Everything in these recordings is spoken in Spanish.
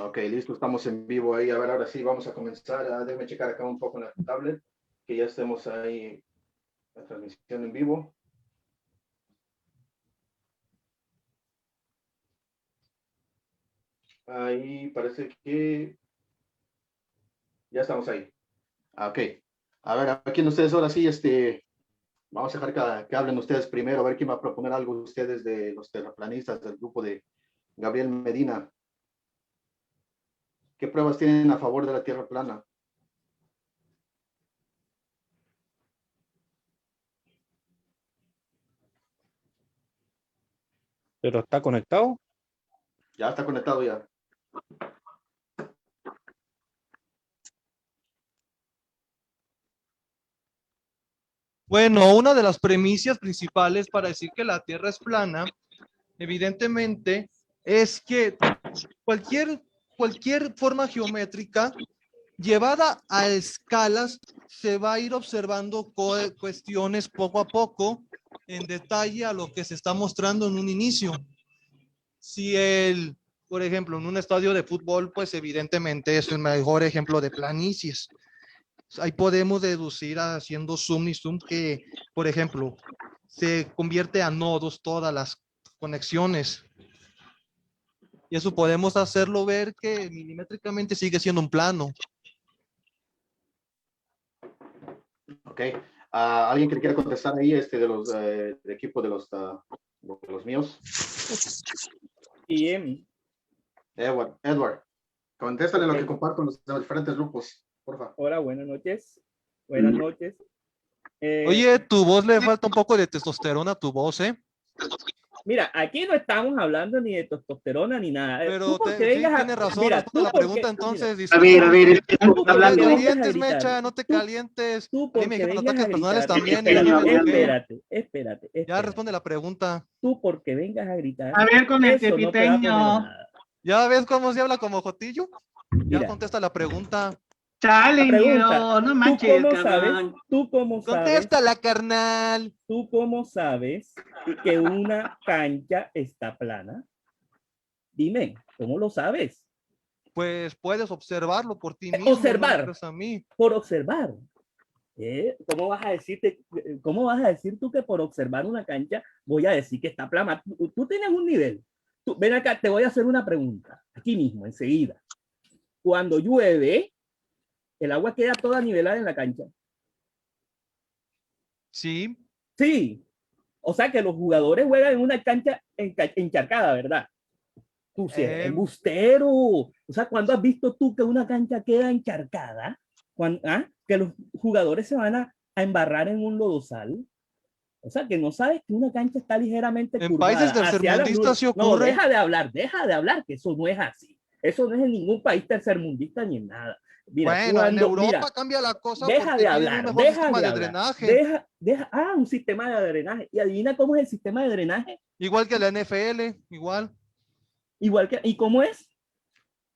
Ok, listo, estamos en vivo ahí. A ver, ahora sí, vamos a comenzar. Déjame checar acá un poco en la tablet, que ya estemos ahí, la transmisión en vivo. Ahí parece que ya estamos ahí. Ok. A ver, aquí en ustedes ahora sí, vamos a dejar que hablen ustedes primero, a ver quién va a proponer algo ustedes de los terraplanistas del grupo de Gabriel Medina. ¿Qué pruebas tienen a favor de la Tierra plana? ¿Pero está conectado? Ya está conectado ya. Bueno, una de las premisas principales para decir que la Tierra es plana, evidentemente, es que cualquier forma geométrica llevada a escalas se va a ir observando cuestiones poco a poco en detalle a lo que se está mostrando en un inicio. Si por ejemplo, en un estadio de fútbol, pues evidentemente es el mejor ejemplo de planicies. Ahí podemos deducir haciendo zoom y zoom que, por ejemplo, se convierte a nodos todas las conexiones. Y eso podemos hacerlo ver que milimétricamente sigue siendo un plano. Ok. ¿Alguien que quiera contestar ahí de los del equipo de los míos? Y Emi. Edward, contéstale Ok. lo que comparto en los diferentes grupos, por favor. Hola, buenas noches. Buenas noches. Oye, tu voz le falta un poco de testosterona a tu voz, ¿eh? Mira, aquí no estamos hablando ni de testosterona ni nada. Pero Tú porque sí, vengas tienes razón, mira, responde la pregunta entonces. A ver, es que tú está porque No te hablando. vengas a calientes, gritar. Mecha, no te calientes. Tú A mí me porque dijeron vengas a ataques personales gritar. también. Espérate. Ya responde la pregunta. Tú porque vengas a gritar. A ver, con el Eso no te va a poner tepiteño. nada. ¿Ya ves cómo se habla como Jotillo? Ya Mira, contesta la pregunta. Chale, la pregunta, Nido, no ¿tú manches, cómo sabes? cabrón. ¿Tú cómo sabes? Contéstala, carnal. ¿Tú cómo sabes que una cancha está plana? Dime, ¿cómo lo sabes? Pues puedes observarlo por ti mismo. Observar. No me creas a mí. Por observar. ¿Cómo vas a decir tú que por observar una cancha voy a decir que está plana? Tú tienes un nivel. Ven acá, te voy a hacer una pregunta. Aquí mismo, enseguida. Cuando llueve, el agua queda toda nivelada en la cancha. Sí. Sí. O sea que los jugadores juegan en una cancha encharcada, ¿verdad? Tú sí eres embustero. O sea, ¿cuándo has visto tú que una cancha queda encharcada? Que los jugadores se van a embarrar en un lodosal. O sea, que no sabes que una cancha está ligeramente En curvada países tercermundistas sí ocurre. No, deja de hablar, que eso no es así. Eso no es en ningún país tercermundista ni en nada. Mira, bueno, en Europa cambia la cosa deja porque de tienen hablar, un mejor sistema de drenaje. un sistema de drenaje. Y adivina cómo es el sistema de drenaje. Igual que la NFL, igual. ¿Y cómo es?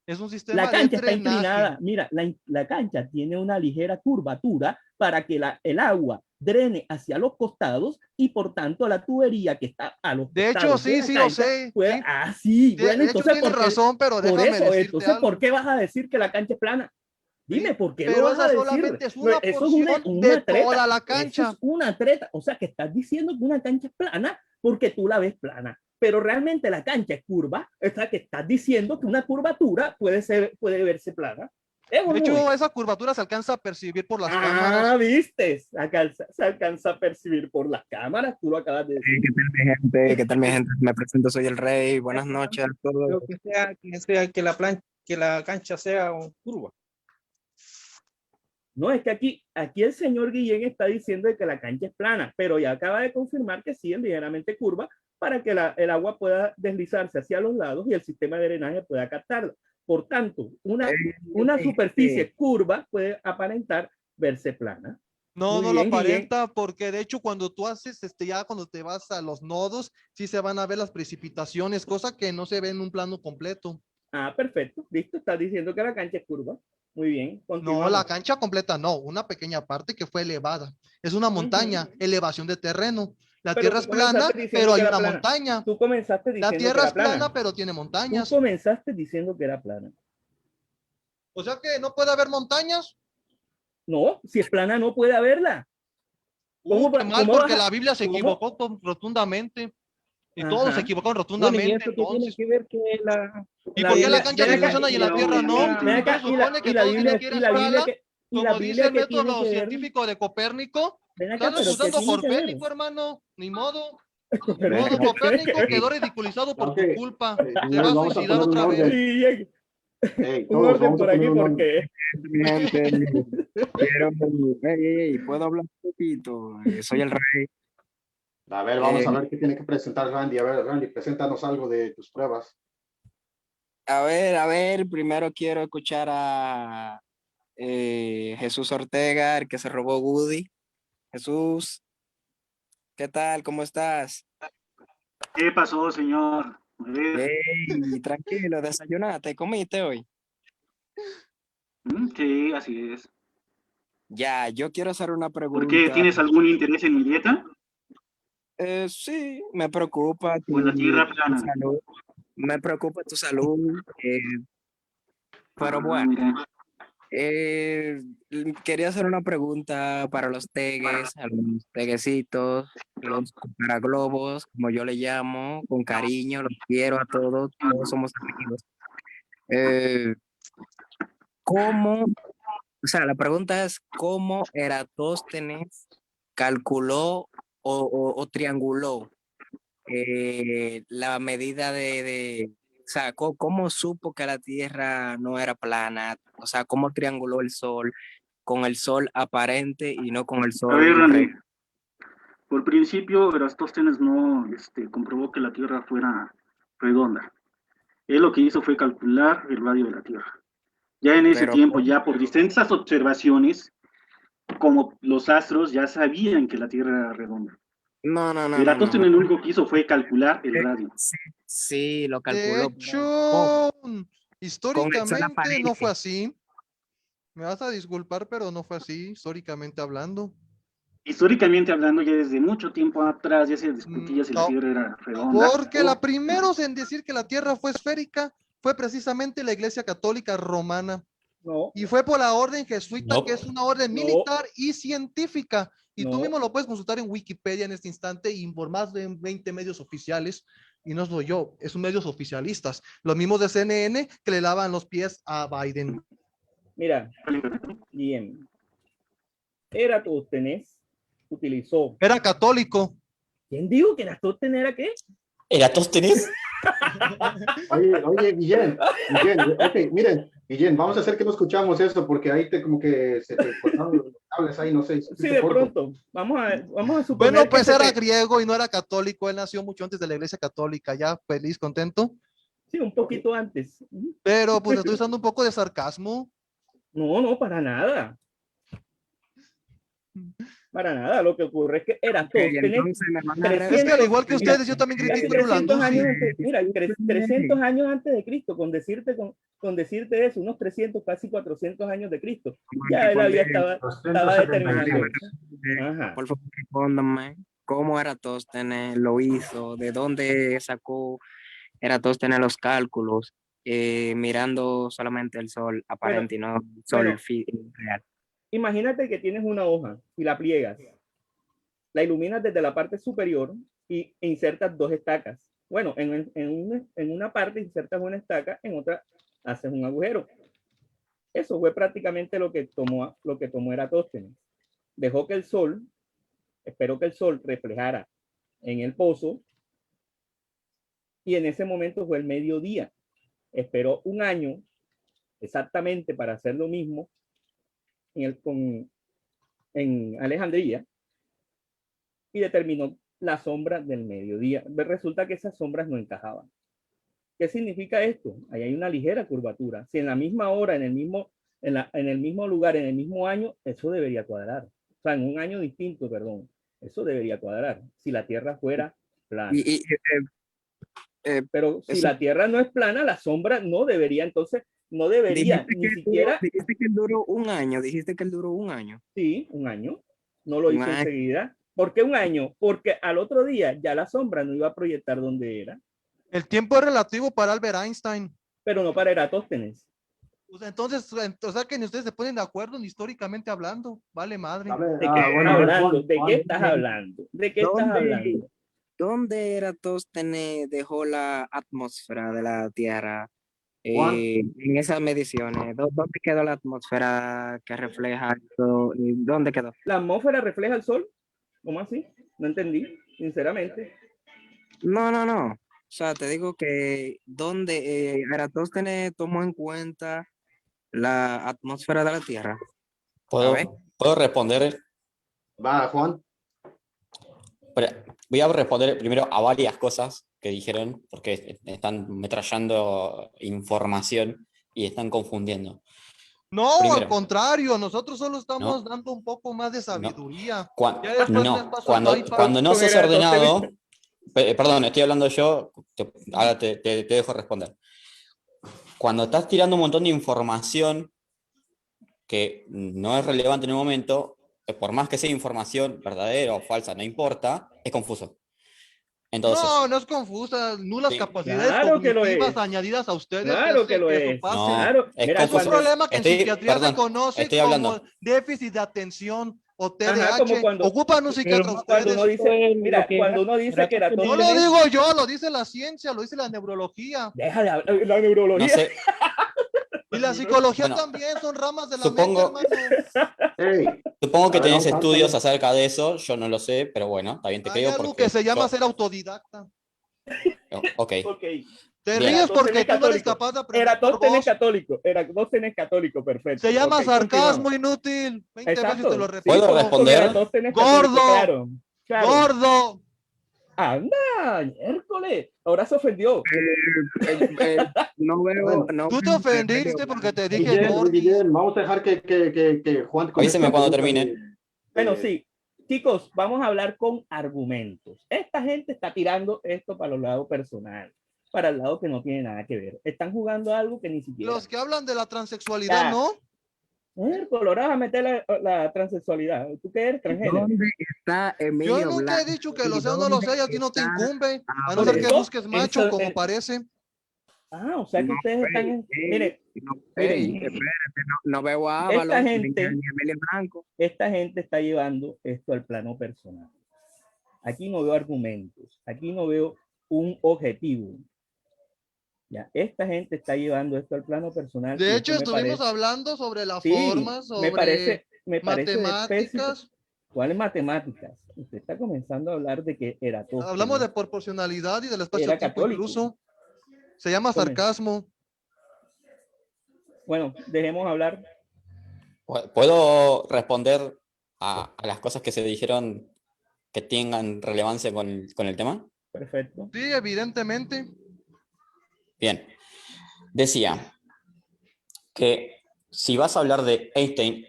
Es un sistema la cancha de está inclinada. Mira, la cancha tiene una ligera curvatura para que el agua drene hacia los costados y por tanto la tubería que está a los de costados hecho, sí, lo sé. Pueda, sí. Bueno, de hecho, tienes razón, pero déjame decirte entonces, algo. ¿por qué vas a decir que la cancha es plana? Dime, ¿por qué lo pero vas a decir? solamente es una eso porción es una de treta. toda la cancha. Eso es una treta. O sea, que estás diciendo que una cancha es plana porque tú la ves plana. Pero realmente la cancha es curva. O sea, que estás diciendo que una curvatura puede verse plana. De hecho, esa curvatura se alcanza a percibir por las cámaras. Ah, viste, se alcanza a percibir por las cámaras, tú lo acabas de decir. ¿Qué tal mi gente? ¿Qué tal mi gente? Me presento, soy el Rey. Buenas noches a todos. Que la cancha sea curva. No, es que aquí el señor Guillén está diciendo que la cancha es plana, pero ya acaba de confirmar que sí es ligeramente curva para que el agua pueda deslizarse hacia los lados y el sistema de drenaje pueda captarla. Por tanto, una superficie curva puede aparentar verse plana. No, no lo aparenta porque de hecho cuando tú haces, ya cuando te vas a los nodos, sí se van a ver las precipitaciones, cosa que no se ve en un plano completo. Ah, perfecto. Listo, estás diciendo que la cancha es curva. Muy bien. No, la cancha completa no, una pequeña parte que fue elevada. Es una montaña, elevación de terreno. La Pero Tierra tú es plana, comenzaste diciendo pero hay que era una plana. montaña. Tú comenzaste La diciendo Tierra que es era plana. plana, pero tiene Tú montañas. comenzaste diciendo que era plana. O sea que no puede haber montañas. No, si es plana no puede haberla. ¿Cómo Qué va- mal, cómo porque vas a- la Biblia se cómo? equivocó rotundamente. Y todos se Ajá. equivocaron Bueno, y rotundamente. eso que tiene Entonces, que ver que la, ¿y la por qué la Biblia, cancha ven sí acá, funciona y en la no, Tierra no? ven acá, Entonces supone que y la todos Biblia, tienen que ir a escala, y la como dice Biblia el que tiene método que ver, científico de Copérnico. ven acá, Estás pero ¿qué acusando tiene por que ver? Fénico, hermano. Ni modo. Ni Pero modo, ¿qué tiene que Copérnico ver? quedó ridiculizado por Ok, tu culpa. Te señores, vas a vamos a suicidar poner un otra vez. orden. Sí, Hey, un todos, orden vamos a por aquí poner un orden. porque Mi gente, quiero, ¿puedo hablar un poquito? Soy el rey. A ver, vamos a Eh, ver qué tiene que presentar Randy. A ver, Randy, preséntanos algo de tus pruebas. a ver, primero quiero escuchar a Jesús Ortega, el que se robó Woody. Jesús, ¿qué tal? ¿Cómo estás? ¿Qué pasó, señor? A ver, Hey, tranquilo, desayunaste, comiste hoy. sí, así es. Ya, yo quiero hacer una ¿Por qué? pregunta. ¿Tienes algún interés en mi dieta? Sí, me preocupa ¿O en la tierra tu plana? salud. Me preocupa tu salud. Pero Ah, bueno, mira. eh, quería hacer una pregunta para los tegues, a los teguecitos, los globos, como yo le llamo, con cariño, los quiero a todos, todos somos amigos. Eh, ¿Cómo? O sea, la pregunta es, ¿cómo Eratóstenes calculó o trianguló la medida o sea, ¿cómo supo que la Tierra no era plana? O sea, ¿cómo trianguló el Sol con el Sol aparente y no con el A ver, Sol Randy, real? por principio, Eratóstenes no comprobó que la Tierra fuera redonda. Él lo que hizo fue calcular el radio de la Tierra. Ya en ese Pero, tiempo, ya por distintas observaciones, como los astros ya sabían que la Tierra era redonda. no. Eratóstenes lo único que hizo fue calcular el radio. Sí, sí, lo De calculó hecho, con el Sol históricamente no fue aparente. así. Me vas a disculpar, pero no fue así, históricamente hablando. Históricamente hablando, ya desde mucho tiempo atrás ya se discutía si la No, Tierra era redonda. porque la primera en decir que la Tierra fue esférica fue precisamente la Iglesia Católica Romana. no, Y fue por la orden jesuita, no, que es una orden No. militar y científica. Y tú No. mismo lo puedes consultar en Wikipedia en este instante y por más de 20 medios oficiales. Y no soy yo, es un medios oficialistas. Los mismos de CNN que le lavan los pies a Biden. Mira, bien. Eratóstenes utilizó. Era católico. ¿Quién dijo que Eratóstenes era qué? ¿Eratóstenes? Oye, Guillén, ok, miren, Guillén, vamos a hacer que no escuchamos eso porque ahí como que se te cortaron los cables ahí, no sé. Sí, de pronto. Vamos a suponer Bueno, que pues se era te- griego y no era católico. Él nació mucho antes de la Iglesia Católica. Ya feliz, contento. Sí, un poquito antes. Pero pues estoy usando un poco de sarcasmo. No, para nada. Para nada. Lo que ocurre es que Ok, Eratóstenes, entonces me van a 300 Es que al igual que mira, ustedes, yo también casi critico el 300 Ulanduzzi. años antes, mira, 300 años antes de Cristo, con decirte eso, unos 300, casi 400 años de Cristo, ya él había estaba determinando. Ajá. Por favor, respóndame. ¿Cómo Eratóstenes lo hizo? ¿De dónde sacó Eratóstenes los cálculos? Mirando solamente el Sol aparente y no el Sol bueno. real. Imagínate que tienes una hoja y la pliegas, la iluminas desde la parte superior e insertas dos estacas. Bueno, en una parte insertas una estaca, en otra haces un agujero. Eso fue prácticamente lo que tomó Eratóstenes. Dejó que el sol, esperó que el sol reflejara en el pozo y en ese momento fue el mediodía. Esperó un año exactamente para hacer lo mismo en Alejandría y determinó la sombra del mediodía. Resulta que esas sombras no encajaban. ¿Qué significa esto? Ahí hay una ligera curvatura. Si en la misma hora, en el mismo lugar, en el mismo año, eso debería cuadrar. O sea, en un año distinto, perdón, eso debería cuadrar. Si la Tierra fuera plana. Pero si la Tierra no es plana, la sombra no debería, entonces no debería ni siquiera. Dijiste que él duró un año, Sí, un año. No lo hizo enseguida. ¿Por qué un año? Porque al otro día ya la sombra no iba a proyectar donde era, El tiempo es relativo para Albert Einstein. pero no para Eratóstenes. Pues entonces, o sea que ni ustedes se ponen de acuerdo ni históricamente hablando. Vale madre. A ver, ¿De qué estás bueno, a ver, hablando? Juan, ¿De Juan, qué estás hablando? ¿De qué estás ¿Dónde, hablando? dónde Eratóstenes dejó la atmósfera de la Tierra Juan, en esas mediciones? ¿Dónde quedó la atmósfera que refleja esto? ¿Y dónde quedó? ¿La atmósfera refleja el sol? ¿Cómo así? No entendí, sinceramente. No. O sea, te digo que donde Eratóstenes tomó en cuenta la atmósfera de la Tierra. A ver. ¿Puedo responder? va, Juan. Voy a responder primero a varias cosas que dijeron, porque están metrallando información y están confundiendo. No, al Primero, contrario, nosotros solo estamos ¿no? dando un poco más de sabiduría. Cuan- Ya después les no, paso el iPad. cuando no Con sos Eratóstenes. ordenado, perdón, estoy hablando yo, ahora te dejo responder. Cuando estás tirando un montón de información que no es relevante en el momento, por más que sea información verdadera o falsa, no importa, es confuso. Entonces, No es confusa. Nulas sí, capacidades Claro que lo cognitivas es. añadidas a ustedes Claro que hace lo que eso es. pase. no, Claro. es Mira, Es un confuso. problema que en psiquiatría se Perdón, conoce estoy como hablando. déficit de atención o Ajá, TDAH. como cuando, Ocupan un psiquiatra cuando ustedes. uno dice, mira, cuando uno dice que No lo Eratóstenes, digo yo, lo dice la ciencia, lo dice la neurología. deja de hablar, la No neurología. sé, Y la psicología bueno, también son ramas de la supongo, mente, hermano. Hey, supongo que a ver, tenés vamos, estudios acerca de eso, yo no lo sé, pero bueno, está bien, te Hay creo algo que porque se llama yo, ser autodidacta. ok, Ok. Te bien. ríes porque Eratóstenes tú no eres católico. capaz de aprender por Eratóstenes vos. católico. Eratóstenes católico, perfecto. Se llama Ok, sarcasmo continuamos. inútil. 20 veces te Exacto. lo Sí, ¿Puedo repito. con responder? Eratóstenes Gordo. católico, claro. Claro. ¡Gordo! Anda, miércoles. Ahora se ofendió. No veo, no Tú te veo ofendiste porque te dije Guillén, gordis. Guillén, vamos a dejar que Juan con Avíseme esta cuando pregunta termine. Bueno, sí. Chicos, vamos a hablar con argumentos. Esta gente está tirando esto para el lado personal, para el lado que no tiene nada que ver. Están jugando algo que ni siquiera. Los que hablan de la transexualidad, Ya. ¿no? Colorado a meter la transexualidad. ¿Tú qué eres? Transgénero. dónde está Yo Emilio nunca he Blanco dicho que y lo sea o no lo dónde sea y a ti no te está incumbe. A no Por ser que eso, busques macho eso, como parece. o sea que No, ustedes están. Mire, Ey, miren, espérate, no veo a esta Ábalos ni gente, a Emilio Blanco. esta gente está llevando esto al plano personal. Aquí no veo argumentos, aquí no veo un objetivo. Ya, esta gente está llevando esto al plano personal. De y hecho, esto me estuvimos parece, hablando sobre la sí, forma, sobre me parece de pésimo. matemáticas. ¿Cuáles matemáticas? Usted está comenzando a hablar de que Hablamos de Eratóstenes proporcionalidad y del era espacio-tiempo católico. incluso. Se llama sarcasmo. Bueno, dejemos hablar. ¿Puedo responder a las cosas que se dijeron que tengan relevancia con el tema? Perfecto. Sí, evidentemente. Bien. Decía que si vas a hablar de Einstein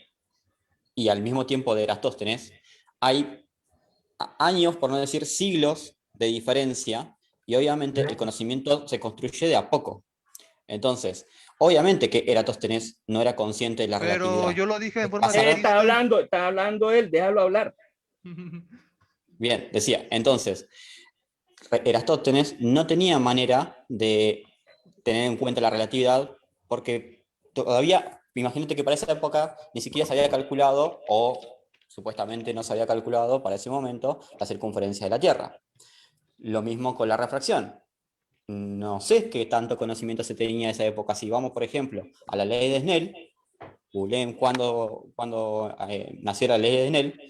y al mismo tiempo de Eratóstenes, hay años, por no decir siglos, de diferencia y obviamente el conocimiento se construye de a poco. Entonces, obviamente que Eratóstenes no era consciente de la Pero relatividad. yo lo dije en forma Pasaron- Está hablando él, déjalo hablar. Bien, decía, entonces, Eratóstenes no tenía manera de tener en cuenta la relatividad porque todavía, imagínate que para esa época ni siquiera se había calculado, o supuestamente no se había calculado para ese momento, la circunferencia de la Tierra. Lo mismo con la refracción. No sé qué tanto conocimiento se tenía en esa época. Si vamos, por ejemplo, a la ley de Snell, googleen cuando nació la ley de Snell,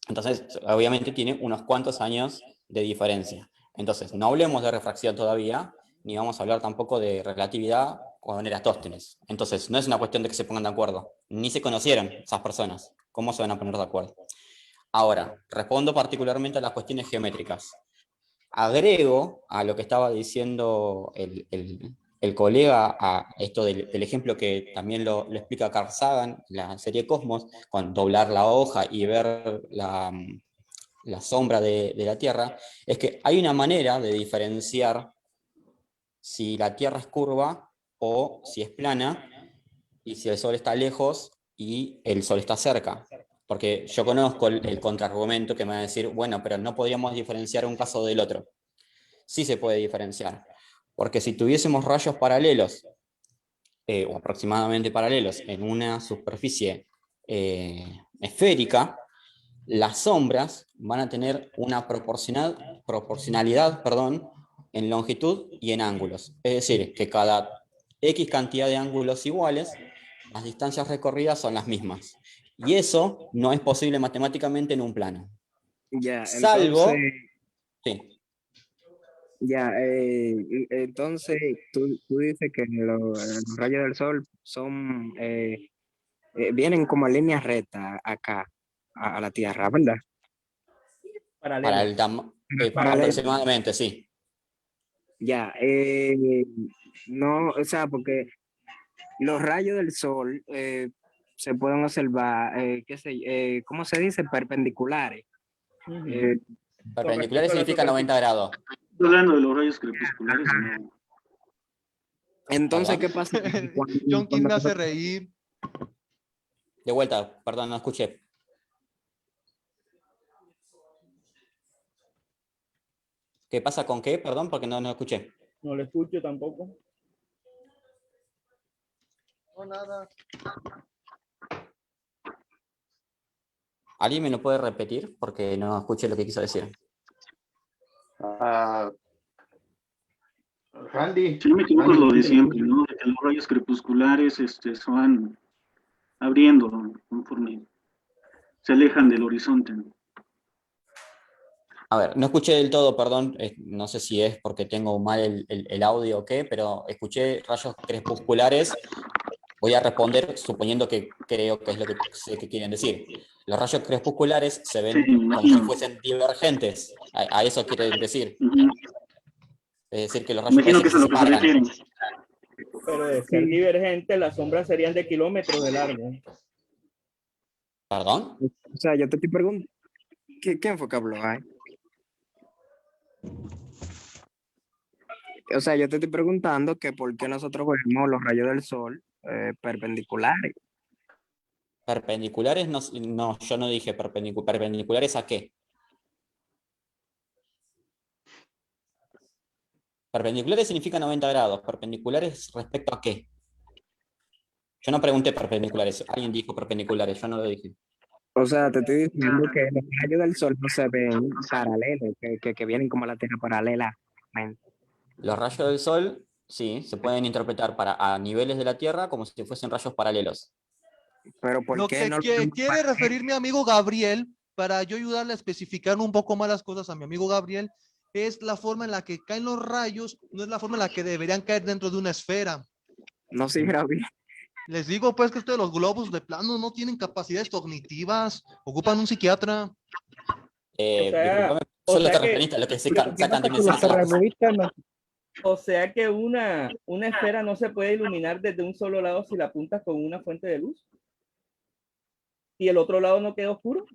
entonces obviamente tiene unos cuantos años de diferencia. Entonces, no hablemos de refracción todavía, ni vamos a hablar tampoco de relatividad con Eratóstenes. Entonces, no es una cuestión de que se pongan de acuerdo, ni se conocieron esas personas. ¿Cómo se van a poner de acuerdo? Ahora, respondo particularmente a las cuestiones geométricas. Agrego a lo que estaba diciendo el colega a esto del ejemplo que también lo explica Carl Sagan, la serie Cosmos, con doblar la hoja y ver la sombra de la Tierra, es que hay una manera de diferenciar si la Tierra es curva o si es plana, y si el Sol está lejos y el Sol está cerca. Porque yo conozco el contraargumento que me va a decir, bueno, pero no podríamos diferenciar un caso del otro. Sí se puede diferenciar, porque si tuviésemos rayos paralelos, o aproximadamente paralelos, en una superficie esférica, las sombras van a tener una proporcionalidad, perdón, en longitud y en ángulos. Es decir, que cada X cantidad de ángulos iguales, las distancias recorridas son las mismas. Y eso no es posible matemáticamente en un plano. Ya, Salvo... entonces, Sí. ya, entonces tú dices que los rayos del sol son, vienen como en línea recta acá, a la Tierra, ¿verdad? Para el Paralelo. aproximadamente, sí. Ya, no, o sea, porque los rayos del sol se pueden observar, ¿cómo se dice? Perpendiculares. Eh, Perpendiculares significa 90 grados. Estoy hablando de los rayos crepusculares, ¿no? entonces, ¿Perdón? ¿qué pasa? John King me hace nosotros- reír. De vuelta, perdón, no escuché. ¿Qué pasa con qué? Perdón, porque no escuché. No lo escucho tampoco. No, nada. ¿Alguien me lo puede repetir? Porque no escuché lo que quiso decir. Randy. Si no me equivoco, es Randy, lo de siempre, ¿no? De que los rayos crepusculares se van abriendo, ¿no? Conforme se alejan del horizonte, ¿no? A ver, no escuché del todo, perdón, no sé si es porque tengo mal el audio o qué, pero escuché rayos crepusculares. Voy a responder suponiendo que creo que es lo que sé que quieren decir. Los rayos crepusculares se Sí, ven me como si imagino. fuesen divergentes. A eso quieren decir. Ujú. Es decir, que los Me rayos imagino parece que que es se a lo que se separan. refieren. Pero de ser divergente, las sombras serían de kilómetros de largo. ¿Perdón? O sea, yo te estoy preguntando, ¿quién fue que habló ahí? O sea, yo te estoy preguntando que por qué nosotros vemos los rayos del sol perpendiculares. Perpendiculares, no, yo no dije perpendiculares a qué. Perpendiculares significa 90 grados. ¿Perpendiculares respecto a qué? Yo no pregunté perpendiculares. Alguien dijo perpendiculares, yo no lo dije. O sea, te estoy diciendo que los rayos del sol no se ven paralelos, que vienen como a la Tierra paralela. Los rayos del sol, sí, se pueden interpretar a niveles de la Tierra como si fuesen rayos paralelos. Pero ¿por Lo qué que no lo vemos quiere referir mi amigo Gabriel, para yo ayudarle a especificar un poco más las cosas a mi amigo Gabriel, es la forma en la que caen los rayos, no es la forma en la que deberían caer dentro de una esfera. No se graba bien. Les digo pues que ustedes los globos de plano no tienen capacidades cognitivas, ocupan un psiquiatra. Disculpame, o solo sea te que- referiste a lo que se Pero ¿qué sacan pasa con los dimensiones a las cosas. terraplanistas? No, O sea que una esfera no se puede iluminar desde un solo lado si la apuntas con una fuente de luz. ¿Y el otro lado no queda oscuro?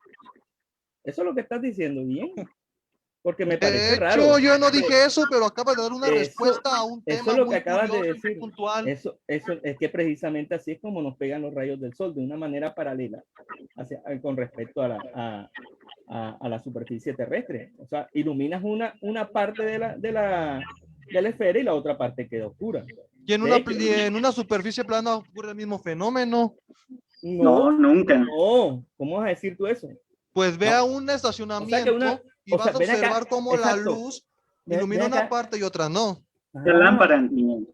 Eso es lo que estás diciendo, bien. Porque me parece De raro. hecho, yo no dije eso, pero acaba de dar una Eso- respuesta a un eso tema es lo que muy acabas de curioso y muy decir. puntual. Eso es que precisamente así es como nos pegan los rayos del sol, de una manera paralela con respecto a la superficie terrestre. O sea, iluminas una parte de la esfera y la otra parte queda oscura. Y en De una, hecho, en una superficie plana ocurre el mismo fenómeno. No, nunca. No, ¿cómo vas a decir tú eso? Pues ve a un estacionamiento y o sea, vas a ven acá, observar cómo la exacto. luz Ven ilumina acá. una parte y otra no. La lámpara, niño.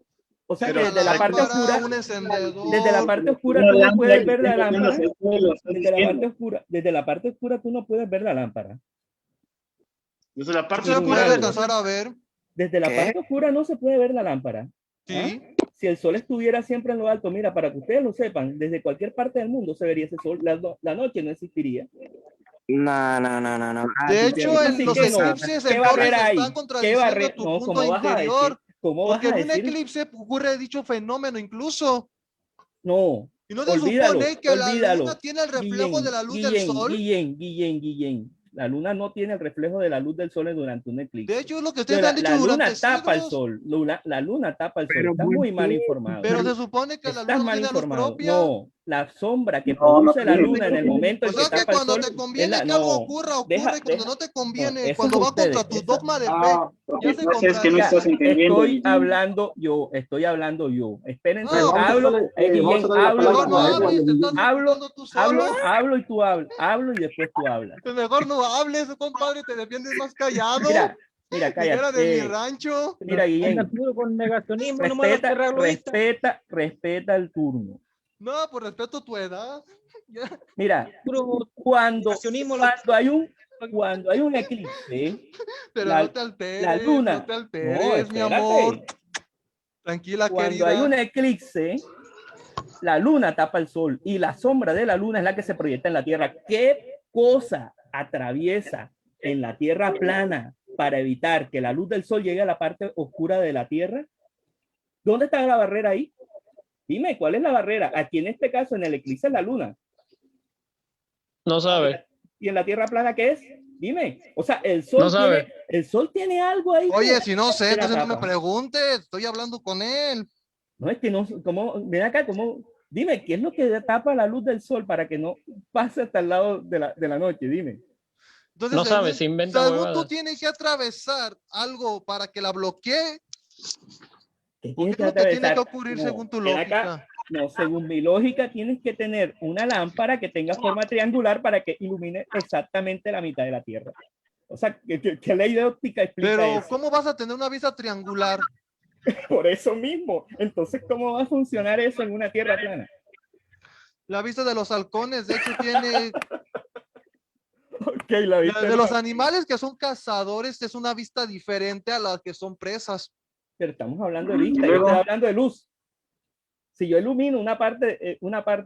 O sea, Pero que la desde la parte lámpara, oscura, un encendedor. desde la parte oscura Una tú no lámpara puedes que ver la está lámpara. hacia el suelo, estás diciendo. Desde la parte oscura tú no puedes ver la lámpara. Desde la No parte se puede iluminando. alcanzar a ver. Desde la ¿Qué? parte oscura no se puede ver la lámpara. Sí. Si el sol estuviera siempre en lo alto, mira, para que ustedes lo sepan, desde cualquier parte del mundo se vería ese sol, la noche no existiría. No. Ah, De tú hecho, tienes- Así en los que no. eclipses ¿Qué entonces barrera hay? están ¿Qué contradiciendo barrera? tu No, punto ¿cómo vas a interior. decir? ¿Cómo Porque vas a en un decir? eclipse ocurre dicho fenómeno incluso. No, Y no se olvídalo, supone que la olvídalo. luna tiene el reflejo de la luz del sol. Guillén. La luna no tiene el reflejo de la luz del sol durante un eclipse. De hecho, es lo que ustedes la, han dicho la luna durante tapa el siglos. sol. La luna tapa el sol. Pero Estás ¿por muy mal qué? informado. Pero se supone que la Estás luna no mal tiene luz informado. propia. No, la sombra que No, produce no la tiene. luna en el momento O en que sea que tapa el cuando sol, te conviene es que la- algo no, ocurra, ocurre, deja- y cuando deja- no te no, conviene, eso cuando es va ustedes, contra tu eso- dogma de fe, No, ya lo se que pasa es que no Mira, estás entendiendo. estoy hablando yo. Espérense, No, vamos a hablo, darle, Guillén, vamos a darle la hablo, palabra mejor no a hablo, Edward. hables, te estás hablo, defendiendo tú solo. hablo y tú hablas, hablo y después tú hablas. Pues mejor no hables, compadre, te defiendes más callado. Mira, Dijera de mi cállate. rancho. Mira, Guillén, Anda puro con negacionismo, nomás la tierra globista. respeta el turno. No, por respeto a tu edad. Ya. Mira, Puro cuando negacionismo. cuando hay un eclipse, Pero La- no te alteres, la luna. no te No, alteres, mi espérate. amor. Tranquila, Cuando querida. hay un eclipse, la luna tapa el sol y la sombra de la luna es la que se proyecta en la Tierra. ¿Qué cosa atraviesa en la Tierra plana para evitar que la luz del sol llegue a la parte oscura de la Tierra? ¿Dónde está la barrera ahí? Dime, ¿cuál es la barrera? Aquí en este caso, en el eclipse es la luna. No sabe. ¿Y en la Tierra plana qué es? Dime. O sea, el sol, No sabe. el sol tiene algo ahí. Oye, si no sé, que la entonces no me tapa. preguntes, estoy hablando con él. No, es que no, como, ven acá, como, dime, ¿qué es lo que tapa la luz del sol para que no pase hasta el lado de la noche? Dime. Entonces, No sabe, se inventa según tú huevadas. tienes que atravesar algo para que la bloquee. ¿Qué ¿O tienes qué es lo que tiene que atravesar? ocurrir No, según tu ven acá. lógica? No, según mi lógica, tienes que tener una lámpara que tenga forma triangular para que ilumine exactamente la mitad de la Tierra. O sea, ¿qué ley de óptica explica Pero, eso? ¿cómo vas a tener una vista triangular? Por eso mismo. Entonces, ¿cómo va a funcionar eso en una Tierra plana? La vista de los halcones, de hecho, tiene. Ok, la La vista de los animales que son cazadores es una vista diferente a las que son presas. Pero estamos hablando de vista, Y yo luego- estoy hablando de luz. Si yo ilumino una parte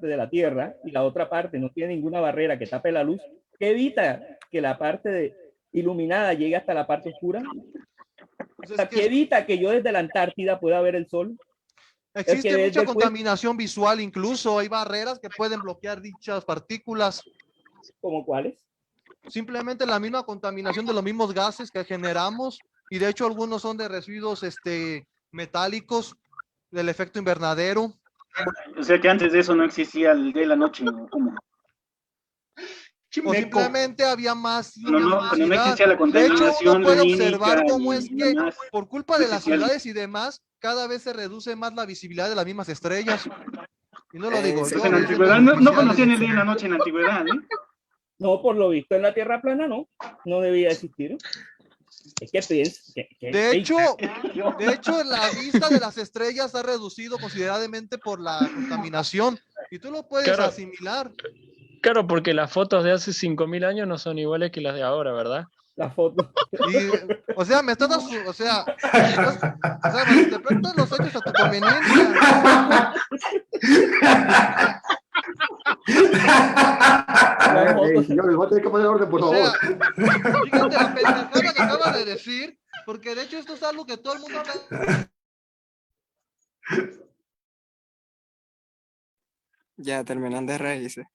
de la Tierra y la otra parte no tiene ninguna barrera que tape la luz, ¿qué evita que la parte iluminada llegue hasta la parte oscura? Pues O sea, es ¿qué que evita que yo desde la Antártida pueda ver el sol? existe que desde mucha el cuerpo- contaminación visual, incluso hay barreras que pueden bloquear dichas partículas. ¿Como cuáles? Simplemente la misma contaminación de los mismos gases que generamos, y de hecho algunos son de residuos metálicos del efecto invernadero. O sea que antes de eso no existía el día y la noche, ¿no? ¿Cómo? O simplemente había más Cuando no luminosidad. existía la De hecho, uno contaminación puede lumínica observar cómo y es que demás, por culpa de las existía- ciudades y demás, cada vez se reduce más la visibilidad de las mismas estrellas. Y no lo digo sí, yo, Pues en la dicen antigüedad los no oficiales. conocían el día y la noche en la antigüedad, ¿eh? No, por lo visto en la Tierra plana no debía existir. Es que piensa, De hecho, la vista de las estrellas ha reducido considerablemente por la contaminación. Y tú lo puedes Claro. asimilar. Claro, porque las fotos de hace 5000 años no son iguales que las de ahora, ¿verdad? la foto. Y, o sea, me estás, o sea, malinterpretas los hechos a tu conveniencia. Ey, señores, voy a tener que poner orden, por O favor. sea, fíjate la pendejada que acabas de decir, porque de hecho esto es algo que todo el mundo está... Ya terminan de reírse.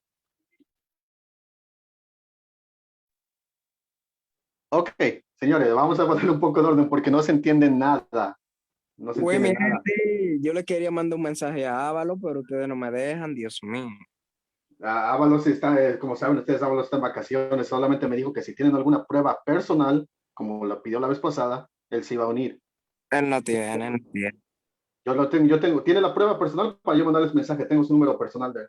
Ok, señores, vamos a poner un poco de orden porque no se entiende nada. No se Güey, mi entiende nada. gente, yo le quería mandar un mensaje a Ávalo, pero ustedes no me dejan, Dios mío. Ábalos está, como saben ustedes, Ábalos está en vacaciones. Solamente me dijo que si tienen alguna prueba personal, como lo pidió la vez pasada, él se iba a unir. Él no tiene. Yo tengo, tiene la prueba personal para yo mandarles mensaje. Tengo su número personal de él.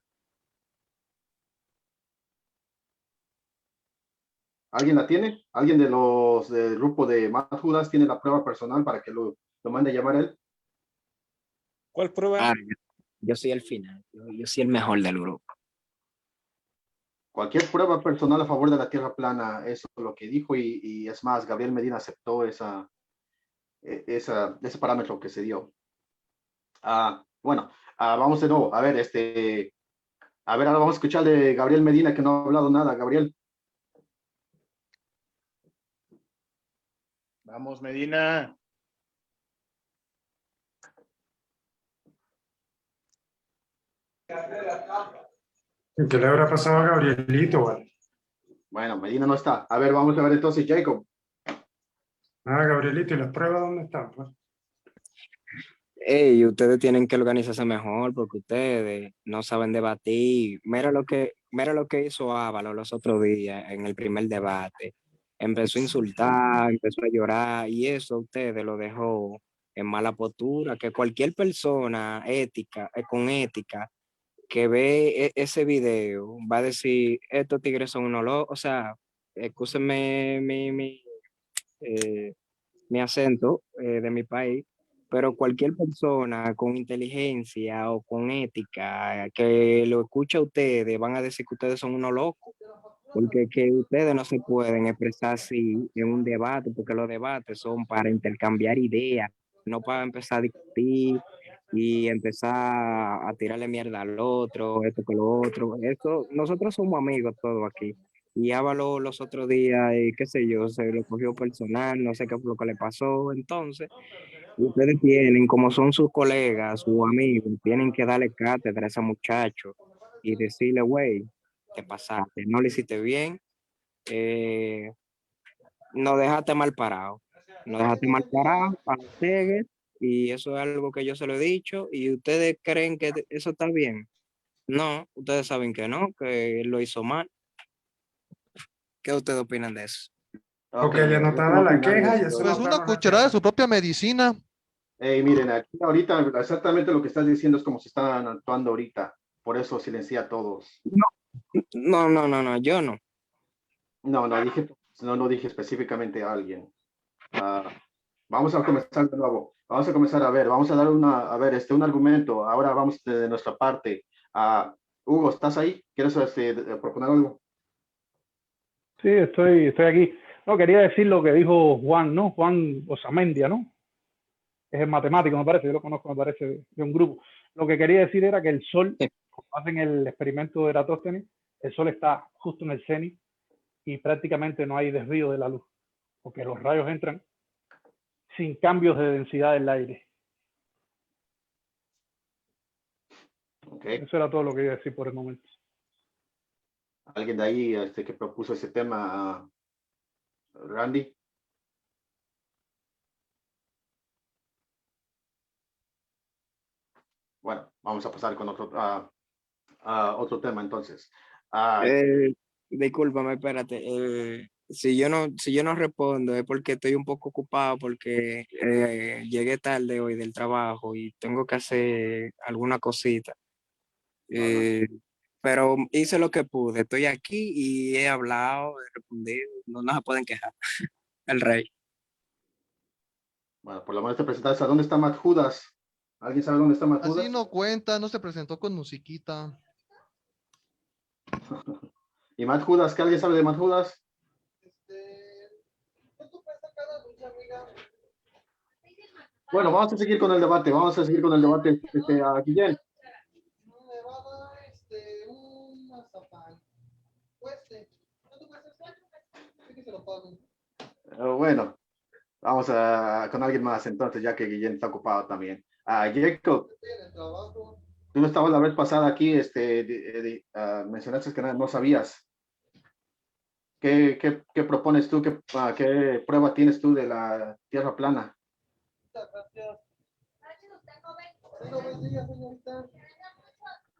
¿Alguien la tiene? ¿Alguien de los del grupo de Matt Judas tiene la prueba personal para que lo mande a llamar a él? ¿Cuál prueba? Ah, yo soy el final, yo soy el mejor del grupo. Cualquier prueba personal a favor de la Tierra plana, eso es lo que dijo, y es más, Gabriel Medina aceptó ese parámetro que se dio. Bueno, vamos de nuevo. A ver, ahora vamos a escuchar de Gabriel Medina, que no ha hablado nada. Gabriel. Vamos, Medina. ¿Qué le habrá pasado a Gabrielito, vale? Bueno, Medina no está. A ver, vamos a ver entonces, Jacob. Ah, Gabrielito, ¿y las pruebas dónde están? Pues? Ey, ustedes tienen que organizarse mejor porque ustedes no saben debatir. Mira lo que hizo Ávalo los otros días en el primer debate. Empezó a insultar, empezó a llorar y eso a ustedes lo dejó en mala postura. Que cualquier persona ética, con ética, que ve ese video va a decir, estos tigres son unos locos. O sea, excúsenme eh, mi acento de mi país, pero cualquier persona con inteligencia o con ética que lo escuche a ustedes van a decir que ustedes son unos locos, porque que ustedes no se pueden expresar así en un debate, porque los debates son para intercambiar ideas, no para empezar a discutir y empezar a tirarle mierda al otro, esto que lo otro. Esto, nosotros somos amigos todos aquí. Y Ávalo los otros días, qué sé yo, se lo cogió personal, no sé qué fue lo que le pasó. Entonces, ustedes tienen, como son sus colegas, sus amigos, tienen que darle cátedra a ese muchacho y decirle, güey, te pasaste, no lo hiciste bien, eh, nos dejaste mal parado. Nos dejaste mal parado a los Tegues, y eso es algo que yo se lo he dicho, y ustedes creen que eso está bien. No, ustedes saben que no, que él lo hizo mal. ¿Qué ustedes opinan de eso? Ok, ya anotada la queja y eso Pues no una para cucharada de su propia medicina. Miren, aquí ahorita exactamente lo que estás diciendo es como se están actuando ahorita. Por eso silencié a todos. No, yo no. No dije específicamente a alguien. Vamos a comenzar de nuevo. Vamos a comenzar a ver, vamos a dar un argumento. Ahora vamos de nuestra parte. Hugo, ¿estás ahí? ¿Quieres proponer algo? Sí, estoy aquí. No, quería decir lo que dijo Juan, ¿no? Juan Osamendia, ¿no? Es el matemático, me parece, yo lo conozco, me parece, de un grupo. Lo que quería decir era que el Sol, cuando hacen el experimento de Eratóstenes, el Sol está justo en el cenit y prácticamente no hay desvío de la luz, porque los rayos entran sin cambios de densidad del aire. Okay. Eso era todo lo que iba a decir por el momento. ¿Alguien de ahí que propuso ese tema? Randy. Bueno, vamos a pasar con otro tema entonces. Discúlpame, espérate. Si yo no respondo es porque estoy un poco ocupado porque llegué tarde hoy del trabajo y tengo que hacer alguna cosita. Pero hice lo que pude. Estoy aquí y he hablado, he respondido. No se pueden quejar. El rey. Bueno, por lo menos te presentaste. ¿A dónde está Matt Judas? ¿Alguien sabe dónde está Matt Judas? Así no cuenta, no se presentó con musiquita. ¿Y Matt Judas? ¿Qué alguien sabe de Matt Judas? Bueno, vamos a seguir con el debate. A Guillén. Bueno, vamos con alguien más entonces, ya que Guillén está ocupado también. Jacob, tú no estabas la vez pasada aquí, mencionaste que no sabías. ¿Qué propones tú? ¿Qué prueba tienes tú de la Tierra plana?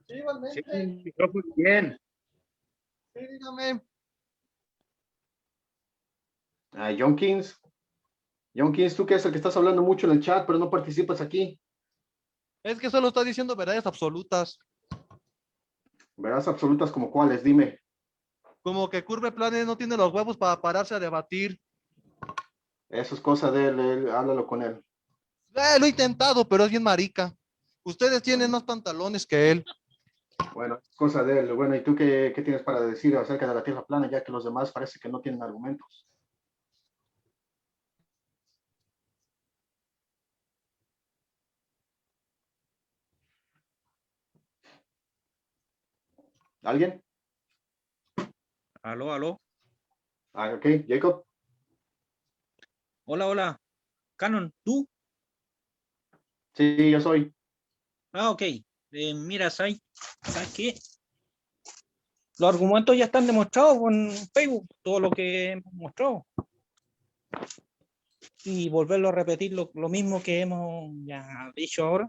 Sí, Bien. Sí, dígame. John Kings, tú que es el que estás hablando mucho en el chat, pero no participas aquí. Es que solo está diciendo verdades absolutas. ¿Verdades absolutas como cuáles? Dime. Como que Curve Planes no tiene los huevos para pararse a debatir. Eso es cosa de él, háblalo con él. Lo he intentado, pero es bien marica. Ustedes tienen más pantalones que él. Bueno, es cosa de él. Bueno, ¿y tú qué tienes para decir acerca de la Tierra plana, ya que los demás parece que no tienen argumentos? ¿Alguien? Aló. Ok, Jacob. Hola. Canon, ¿tú? Sí, yo soy. Ok. Mira, ¿sabes qué? Los argumentos ya están demostrados en Facebook, todo lo que hemos mostrado. y volverlo a repetir lo mismo que hemos ya dicho ahora.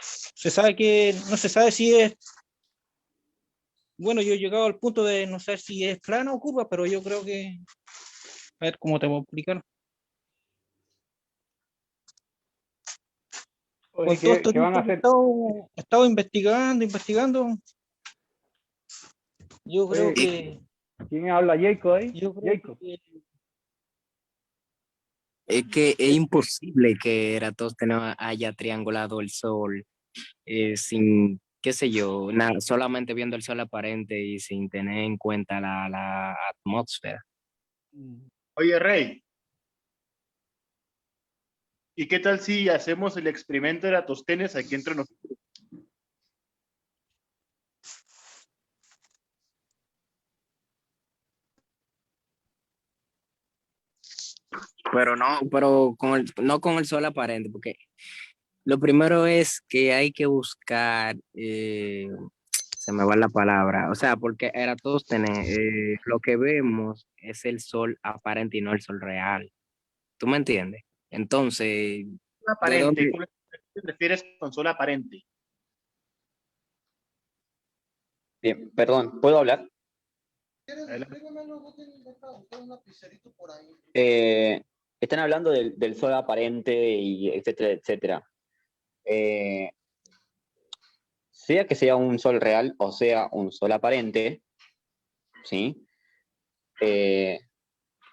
Se sabe que no se sabe si es, bueno, yo he llegado al punto de no saber si es plana o curva, pero yo creo que, a ver cómo te voy a explicar. Oye, Con todo esto ¿qué van a que he hacer? estado investigando. Yo creo Oye, que, ¿quién habla? Jacob ahí. yo creo Jacob. que Es que es imposible que Eratosthenes haya triangulado el Sol sin, qué sé yo, solamente viendo el Sol aparente y sin tener en cuenta la atmósfera. Oye, Rey, ¿y qué tal si hacemos el experimento de Eratosthenes aquí entre nosotros? Pero no con el Sol aparente, porque lo primero es que hay que buscar, se me va la palabra, o sea, porque Eratosthenes, lo que vemos es el Sol aparente y no el Sol real. ¿Tú me entiendes? Entonces, ¿de Aparente, dónde? ¿cómo te refieres con sol aparente? Bien, perdón, ¿puedo hablar? Están hablando del sol aparente y etcétera, etcétera. Sea que sea un sol real o sea un sol aparente, ¿sí?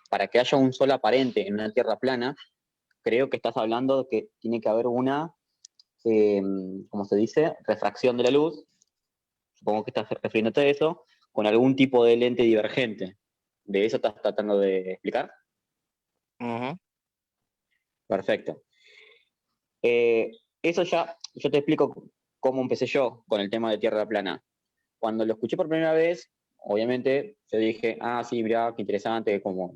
Para que haya un sol aparente en una Tierra plana, creo que estás hablando de que tiene que haber una, ¿cómo se dice? Refracción de la luz. Supongo que estás refiriéndote a eso, con algún tipo de lente divergente. ¿De eso estás tratando de explicar? Ujú. Perfecto. Eso ya, yo te explico cómo empecé yo con el tema de Tierra plana. Cuando lo escuché por primera vez, obviamente, yo dije, ah, sí, mirá, qué interesante, como,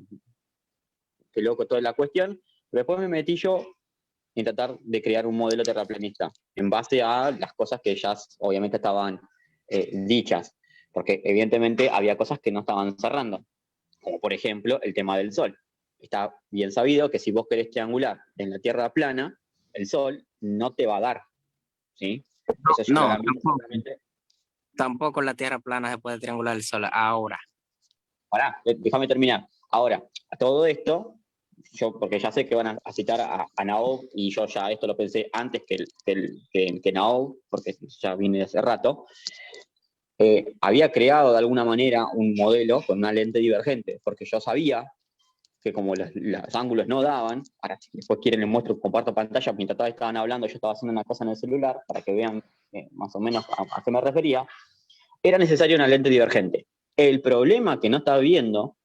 qué loco toda la cuestión, pero después me metí yo en tratar de crear un modelo terraplanista, en base a las cosas que ya obviamente estaban dichas, porque evidentemente había cosas que no estaban cerrando, como por ejemplo el tema del Sol. Está bien sabido que si vos querés triangular en la Tierra plana, el Sol no te va a dar, ¿sí? Eso ya No, claramente, tampoco en la Tierra plana se puede triangular el Sol ahora. Pará, déjame terminar. Ahora, a todo esto, yo, porque ya sé que van a citar a Naob, y yo ya esto lo pensé antes que Naob, porque ya viene de hace rato, había creado de alguna manera un modelo con una lente divergente, porque yo sabía que como los ángulos no daban, ahora si después quieren les muestro, comparto pantalla, mientras todos estaban hablando, yo estaba haciendo una cosa en el celular, para que vean más o menos a qué me refería, era necesaria una lente divergente. El problema que no estaba viendo,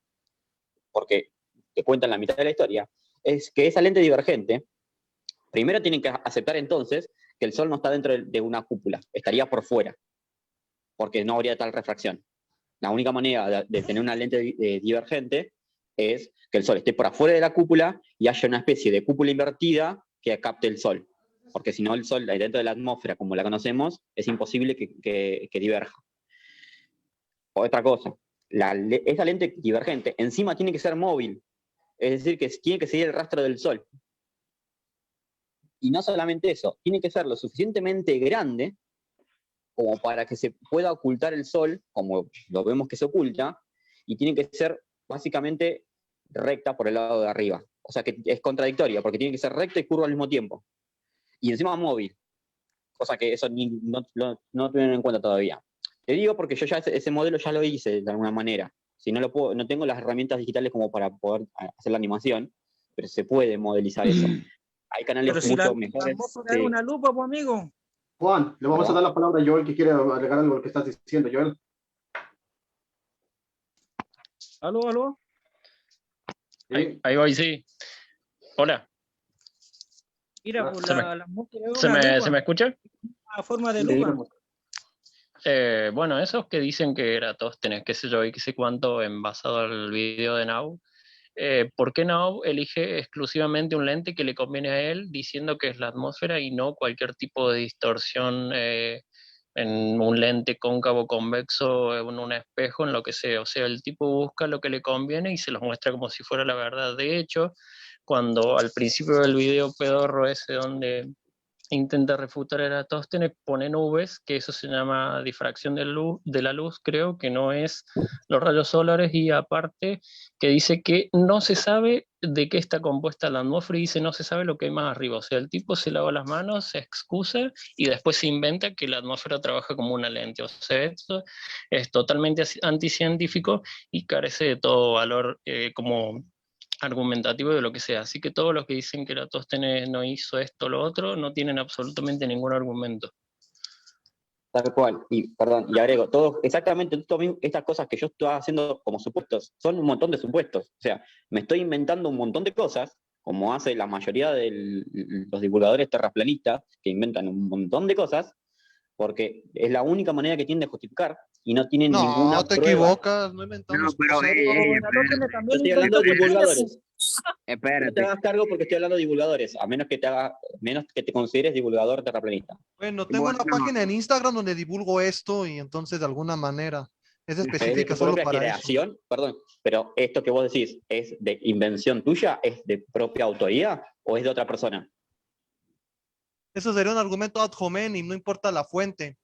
porque te cuentan la mitad de la historia, es que esa lente divergente, primero tienen que aceptar entonces que el Sol no está dentro de una cúpula, estaría por fuera, porque no habría tal refracción. La única manera de tener una lente divergente es que el Sol esté por afuera de la cúpula y haya una especie de cúpula invertida que capte el Sol. Porque si no, el Sol dentro de la atmósfera, como la conocemos, es imposible que diverja. Otra cosa, esa lente divergente encima tiene que ser móvil, es decir, que tiene que seguir el rastro del Sol. Y no solamente eso, tiene que ser lo suficientemente grande como para que se pueda ocultar el Sol, como lo vemos que se oculta, y tiene que ser básicamente recta por el lado de arriba. O sea que es contradictoria, porque tiene que ser recta y curva al mismo tiempo. Y encima móvil, cosa que eso no tienen en cuenta todavía. Te digo porque yo ya ese modelo ya lo hice de alguna manera. Si no lo puedo, no tengo las herramientas digitales como para poder hacer la animación, pero se puede modelizar eso. Hay canales pero si mucho la mejores. atmósfera es una lupa, pues amigo. Juan, le vamos a dar la palabra a Joel que quiere agregar algo a lo que estás diciendo, Joel. Aló, aló. Sí. Ahí voy, sí. Hola. Mira, pues ¿Se me, la atmósfera es se una me, lupa, ¿se me escucha? una forma de Sí, lupa. Bueno, esos que dicen que Eratóstenes, qué sé yo, y qué sé cuánto, en basado al video de Now, ¿por qué Now elige exclusivamente un lente que le conviene a él, diciendo que es la atmósfera y no cualquier tipo de distorsión en un lente cóncavo convexo, en un espejo, en lo que sea. O sea, el tipo busca lo que le conviene y se los muestra como si fuera la verdad. De hecho, cuando al principio del video pedorro ese donde intenta refutar a Eratóstenes, pone nubes, que eso se llama difracción de la luz, creo que no es los rayos solares, y aparte que dice que no se sabe de qué está compuesta la atmósfera, y dice no se sabe lo que hay más arriba. O sea, el tipo se lava las manos, se excusa y después se inventa que la atmósfera trabaja como una lente. O sea, esto es totalmente anticientífico y carece de todo valor como argumentativo de lo que sea. Así que todos los que dicen que Eratóstenes no hizo esto o lo otro, no tienen absolutamente ningún argumento. Tal cual, y perdón, y agrego, todo, exactamente estas cosas que yo estoy haciendo como supuestos, son un montón de supuestos. O sea, me estoy inventando un montón de cosas, como hace la mayoría de los divulgadores terraplanistas, que inventan un montón de cosas, porque es la única manera que tienen de justificar, y no tienen ninguna No, te prueba. equivocas, no inventamos pero, cosas. Yo estoy hablando de divulgadores. No te Espérate. hagas cargo porque estoy hablando de divulgadores, a menos que te consideres divulgador terraplanista. Bueno, tengo una página en Instagram donde divulgo esto y entonces de alguna manera es ¿Es de específica tu solo propia para eso. creación? Perdón, pero esto que vos decís, ¿es de invención tuya? ¿Es de propia autoría? ¿O es de otra persona? Eso sería un argumento ad hominem, no importa la fuente.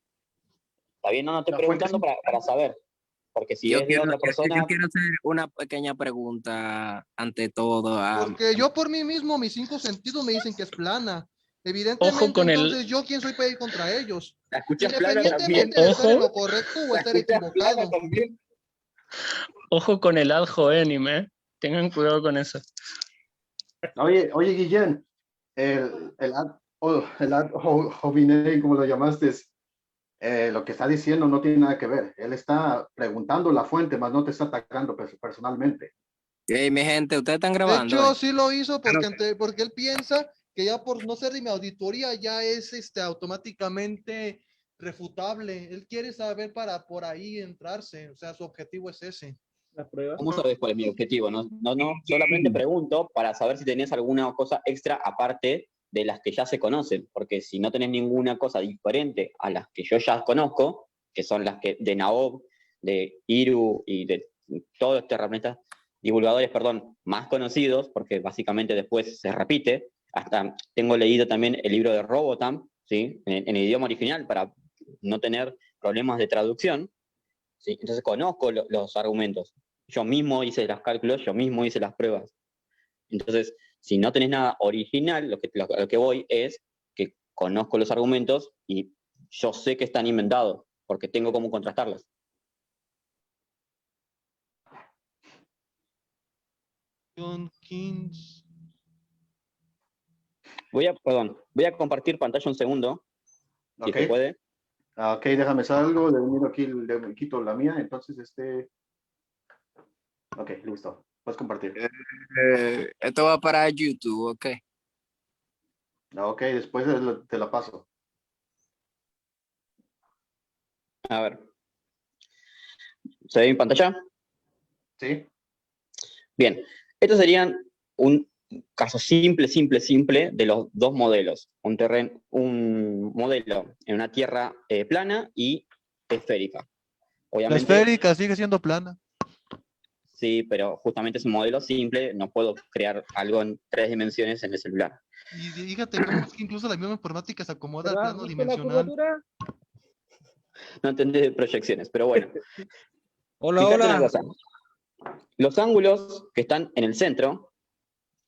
Está bien, no estoy La preguntando para saber. Porque si Yo es de otra persona, yo quiero hacer una pequeña pregunta ante todo. Porque yo por mí mismo, mis 5 sentidos me dicen que es plana. Evidentemente, Ojo con el- entonces, ¿yo quién soy para ir contra ellos? la escuchas plana también. Independientemente de estar en Ojo. lo correcto o La estar escuchas plana equivocado. también. Ojo con el ad hominem, ¿eh? Tengan cuidado con eso. Oye, Guillén, el ad hominem, como lo llamaste, lo que está diciendo no tiene nada que ver. Él está preguntando la fuente, más no te está atacando personalmente. Hey, mi gente, ustedes están De grabando. hecho, sí lo hizo porque él piensa que ya por no ser de mi auditoría ya es automáticamente refutable. Él quiere saber para por ahí entrarse. O sea, su objetivo es ese. Las pruebas. ¿Cómo sabes cuál es mi objetivo? No, solamente pregunto para saber si tenés alguna cosa extra aparte de las que ya se conocen, porque si no tenés ninguna cosa diferente a las que yo ya conozco, que son las que de Naob, de Iru y de todos estos herramientas, divulgadores, perdón, más conocidos, porque básicamente después se repite, hasta tengo leído también el libro de Robotham, ¿sí? en el idioma original, para no tener problemas de traducción, ¿sí? Entonces conozco los argumentos. Yo mismo hice los cálculos, yo mismo hice las pruebas. Entonces, si no tenés nada original, lo que voy es que conozco los argumentos y yo sé que están inventados, porque tengo cómo contrastarlos. John Kings. Voy a compartir pantalla un segundo, si Ok. se puede. Ok, déjame salgo, le miro aquí, le quito la mía, entonces Ok, listo. Puedes compartir. Esto va para YouTube, ok. Ok, después te la paso. A ver. ¿Se ve en pantalla? Sí. Bien. Estos serían un caso simple de los dos modelos. Un modelo en una tierra plana y esférica. La Obviamente, esférica sigue siendo plana. sí, pero justamente es un modelo simple, no puedo crear algo en 3 dimensiones en el celular. Y fíjate cómo es que incluso la misma informática se acomoda al plano ¿Viste la dimensional. curvatura? No entendí de proyecciones, pero bueno. Hola, Fíjate hola. una cosa. Los ángulos que están en el centro,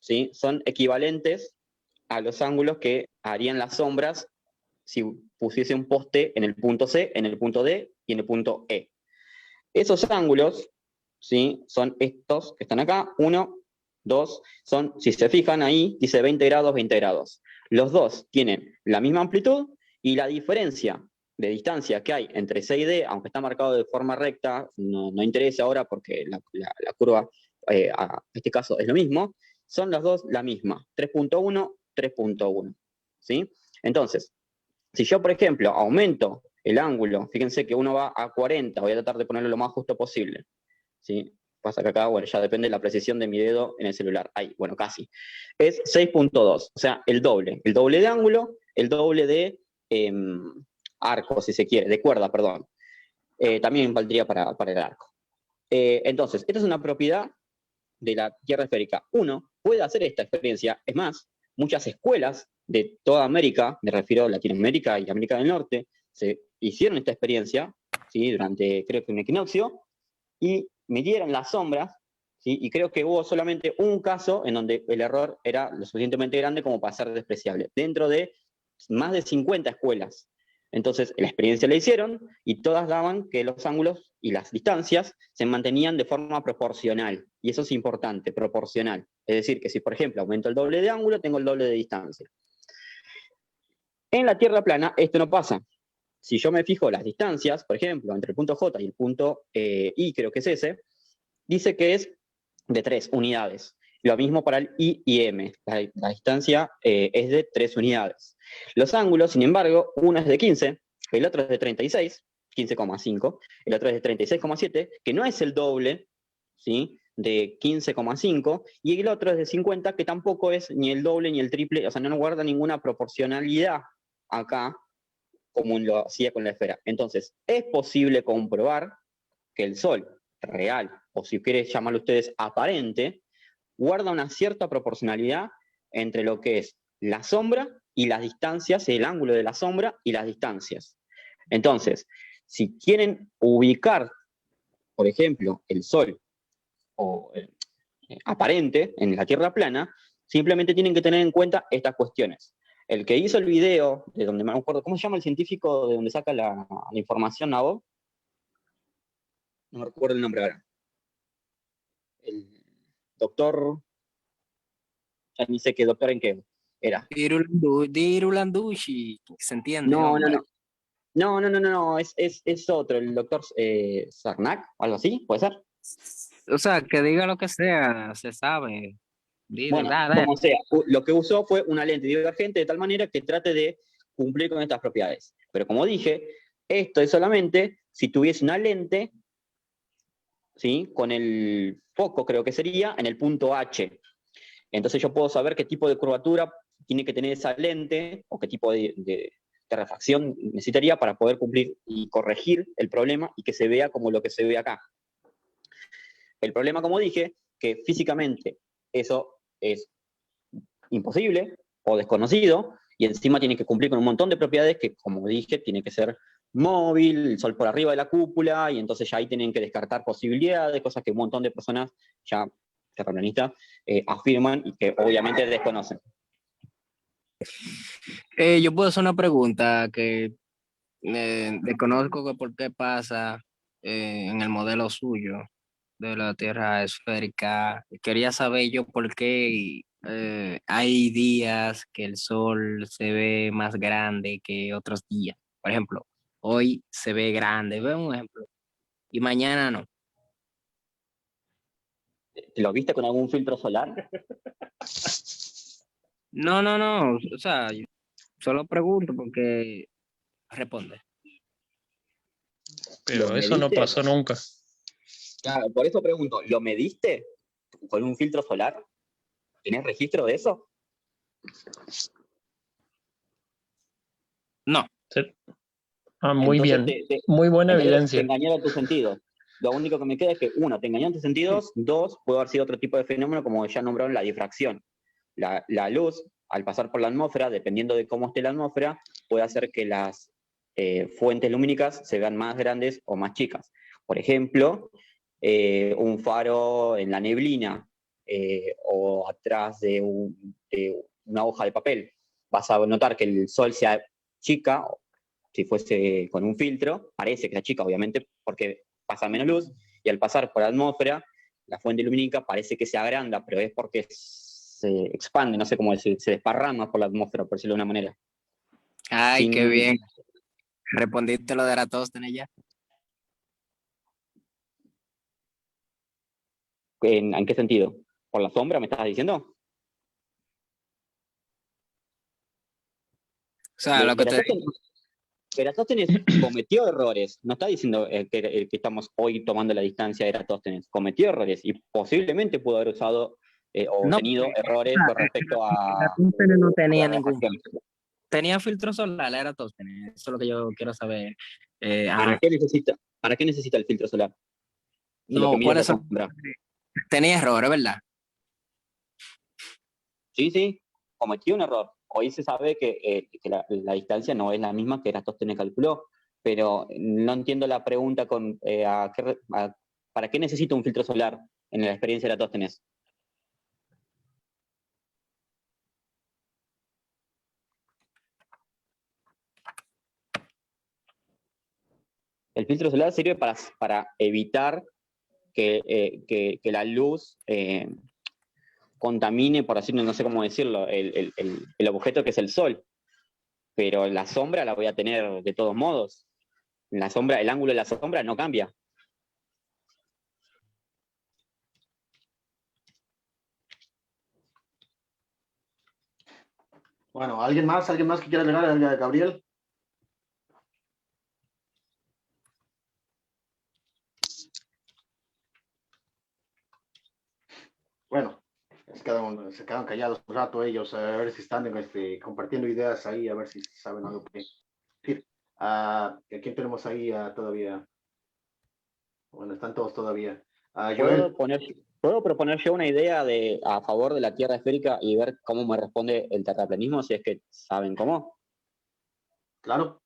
¿sí? Son equivalentes a los ángulos que harían las sombras si pusiese un poste en el punto C, en el punto D y en el punto E. Esos ángulos, ¿sí? Son estos que están acá, 1, 2, si se fijan ahí, dice 20 grados, 20 grados. Los dos tienen la misma amplitud y la diferencia de distancia que hay entre C y D, aunque está marcado de forma recta, no interesa ahora porque la curva, en este caso, es lo mismo, son las dos la misma, 3.1, 3.1, ¿sí? Entonces, si yo, por ejemplo, aumento el ángulo, fíjense que uno va a 40, voy a tratar de ponerlo lo más justo posible, ¿sí? Pasa que acá, bueno, ya depende de la precisión de mi dedo en el celular. Ahí, bueno, casi. Es 6.2, o sea, el doble de ángulo, el doble de arco, si se quiere, de cuerda, perdón. También valdría para el arco. Entonces, esta es una propiedad de la Tierra esférica. Uno puede hacer esta experiencia, es más, muchas escuelas de toda América, me refiero a Latinoamérica y América del Norte, se hicieron esta experiencia, ¿sí? Durante, creo que un equinoccio, y midieron las sombras, ¿sí? Y creo que hubo solamente un caso en donde el error era lo suficientemente grande como para ser despreciable, dentro de más de 50 escuelas. Entonces, la experiencia la hicieron y todas daban que los ángulos y las distancias se mantenían de forma proporcional. Y eso es importante, proporcional. Es decir, que si, por ejemplo, aumento el doble de ángulo, tengo el doble de distancia. En la Tierra plana, esto no pasa. Si yo me fijo las distancias, por ejemplo, entre el punto J y el punto I, creo que es ese, dice que es de 3 unidades. Lo mismo para el I y M. La distancia es de 3 unidades. Los ángulos, sin embargo, uno es de 15, el otro es de 36, 15,5, el otro es de 36,7, que no es el doble, ¿sí?, de 15,5, y el otro es de 50, que tampoco es ni el doble ni el triple, o sea, no guarda ninguna proporcionalidad acá, como lo hacía con la esfera. Entonces, es posible comprobar que el Sol real, o si quieren llamarlo ustedes aparente, guarda una cierta proporcionalidad entre lo que es la sombra y las distancias, el ángulo de la sombra y las distancias. Entonces, si quieren ubicar, por ejemplo, el Sol o aparente en la Tierra plana, simplemente tienen que tener en cuenta estas cuestiones. El que hizo el video, de donde me acuerdo, ¿cómo se llama el científico de donde saca la información, Nabo? No me recuerdo el nombre ahora. El doctor, ya ni sé qué doctor en qué era. Dirulandushi, se entiende. No, es otro, el doctor Sarnak, algo así, ¿puede ser? O sea, que diga lo que sea, se sabe. Bueno, como sea, lo que usó fue una lente divergente de tal manera que trate de cumplir con estas propiedades. Pero como dije, esto es solamente si tuviese una lente, ¿sí?, con el foco, creo que sería, en el punto H. Entonces yo puedo saber qué tipo de curvatura tiene que tener esa lente, o qué tipo de refracción necesitaría para poder cumplir y corregir el problema y que se vea como lo que se ve acá. El problema, como dije, que físicamente eso es imposible o desconocido, y encima tiene que cumplir con un montón de propiedades que, como dije, tiene que ser móvil, el Sol por arriba de la cúpula, y entonces ya ahí tienen que descartar posibilidades, cosas que un montón de personas ya terraplanistas afirman y que obviamente desconocen. Yo puedo hacer una pregunta que desconozco que por qué pasa en el modelo suyo de la Tierra esférica. Quería saber yo por qué hay días que el Sol se ve más grande que otros días. Por ejemplo, hoy se ve grande, ve un ejemplo, y mañana no. ¿Lo viste con algún filtro solar? No, o sea, yo solo pregunto porque responde. Pero eso no pasó nunca. Claro, por eso pregunto, ¿lo mediste con un filtro solar? ¿Tenés registro de eso? No. Sí. Ah, muy entonces bien. Muy buena evidencia. Te engañaron tus sentidos. Lo único que me queda es que, uno, te engañaron tus sentidos, dos, puede haber sido otro tipo de fenómeno, como ya nombraron, la difracción. La luz, al pasar por la atmósfera, dependiendo de cómo esté la atmósfera, puede hacer que las fuentes lumínicas se vean más grandes o más chicas. Por ejemplo, un faro en la neblina o atrás de una hoja de papel. Vas a notar que el Sol sea chica, si fuese con un filtro, parece que sea chica, obviamente, porque pasa menos luz, y al pasar por la atmósfera, la fuente lumínica parece que se agranda, pero es porque se expande, no sé cómo decir, se desparrama por la atmósfera, por decirlo de una manera. Ay, qué bien. ¿Respondiste lo de Eratóstenes ya? ¿En qué sentido? ¿Por la sombra me estabas diciendo? O sea, lo que te... Eratóstenes cometió errores. No está diciendo que estamos hoy tomando la distancia de Eratóstenes. Cometió errores y posiblemente pudo haber usado o tenido errores con respecto a... Eratóstenes no tenía ningún... tenía filtro solar, Eratóstenes. Eso es lo que yo quiero saber. ¿Para qué necesita el filtro solar? Si lo No, que mide ¿cuál es es la el- sombra. Tenía errores, ¿verdad? Sí, cometió un error. Hoy se sabe que la distancia no es la misma que Eratóstenes calculó, pero no entiendo la pregunta ¿para qué necesito un filtro solar en la experiencia de Eratóstenes? El filtro solar sirve para evitar que la luz contamine, por decirlo, no sé cómo decirlo, el objeto que es el sol. Pero la sombra la voy a tener de todos modos. La sombra, el ángulo de la sombra no cambia. Bueno, ¿alguien más? ¿Alguien más que quiera agregar, Gabriel? Bueno, se quedaron callados un rato ellos, a ver si están compartiendo ideas ahí, a ver si saben algo que decir. ¿A quién tenemos ahí todavía? Bueno, están todos todavía. Joel. ¿Puedo proponer yo una idea a favor de la Tierra esférica y ver cómo me responde el terraplanismo, si es que saben cómo? Claro.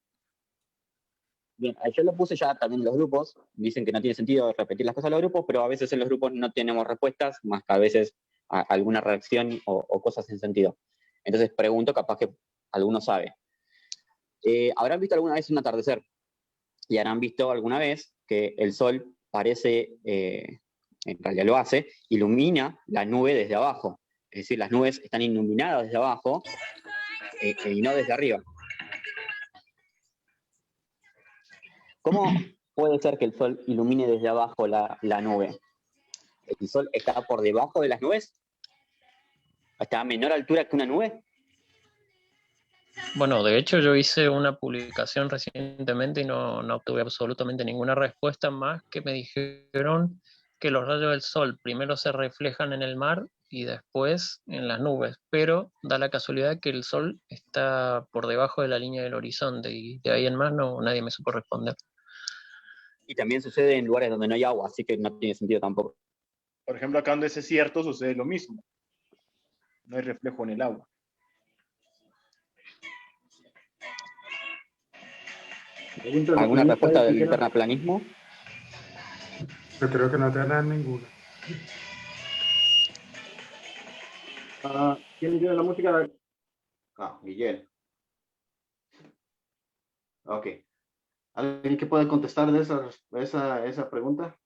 Bien, yo lo puse ya también en los grupos. Dicen que no tiene sentido repetir las cosas en los grupos, pero a veces en los grupos no tenemos respuestas, más que a veces alguna reacción o cosas sin sentido. Entonces pregunto, capaz que alguno sabe. ¿Habrán visto alguna vez un atardecer? Y habrán visto alguna vez que el sol parece, en realidad lo hace, ilumina la nube desde abajo. Es decir, las nubes están iluminadas desde abajo y no desde arriba. ¿Cómo puede ser que el sol ilumine desde abajo la nube? ¿El sol está por debajo de las nubes? ¿Está a menor altura que una nube? Bueno, de hecho yo hice una publicación recientemente y no obtuve absolutamente ninguna respuesta más que me dijeron que los rayos del sol primero se reflejan en el mar y después en las nubes, pero da la casualidad que el sol está por debajo de la línea del horizonte y de ahí en más nadie me supo responder. Y también sucede en lugares donde no hay agua, así que no tiene sentido tampoco. Por ejemplo, acá donde es desierto sucede lo mismo. No hay reflejo en el agua. ¿Alguna respuesta del terraplanismo? Yo creo que no te dan ninguna. ¿Quién tiene la música? Guillermo. Ok. ¿Alguien que pueda contestar de esa pregunta?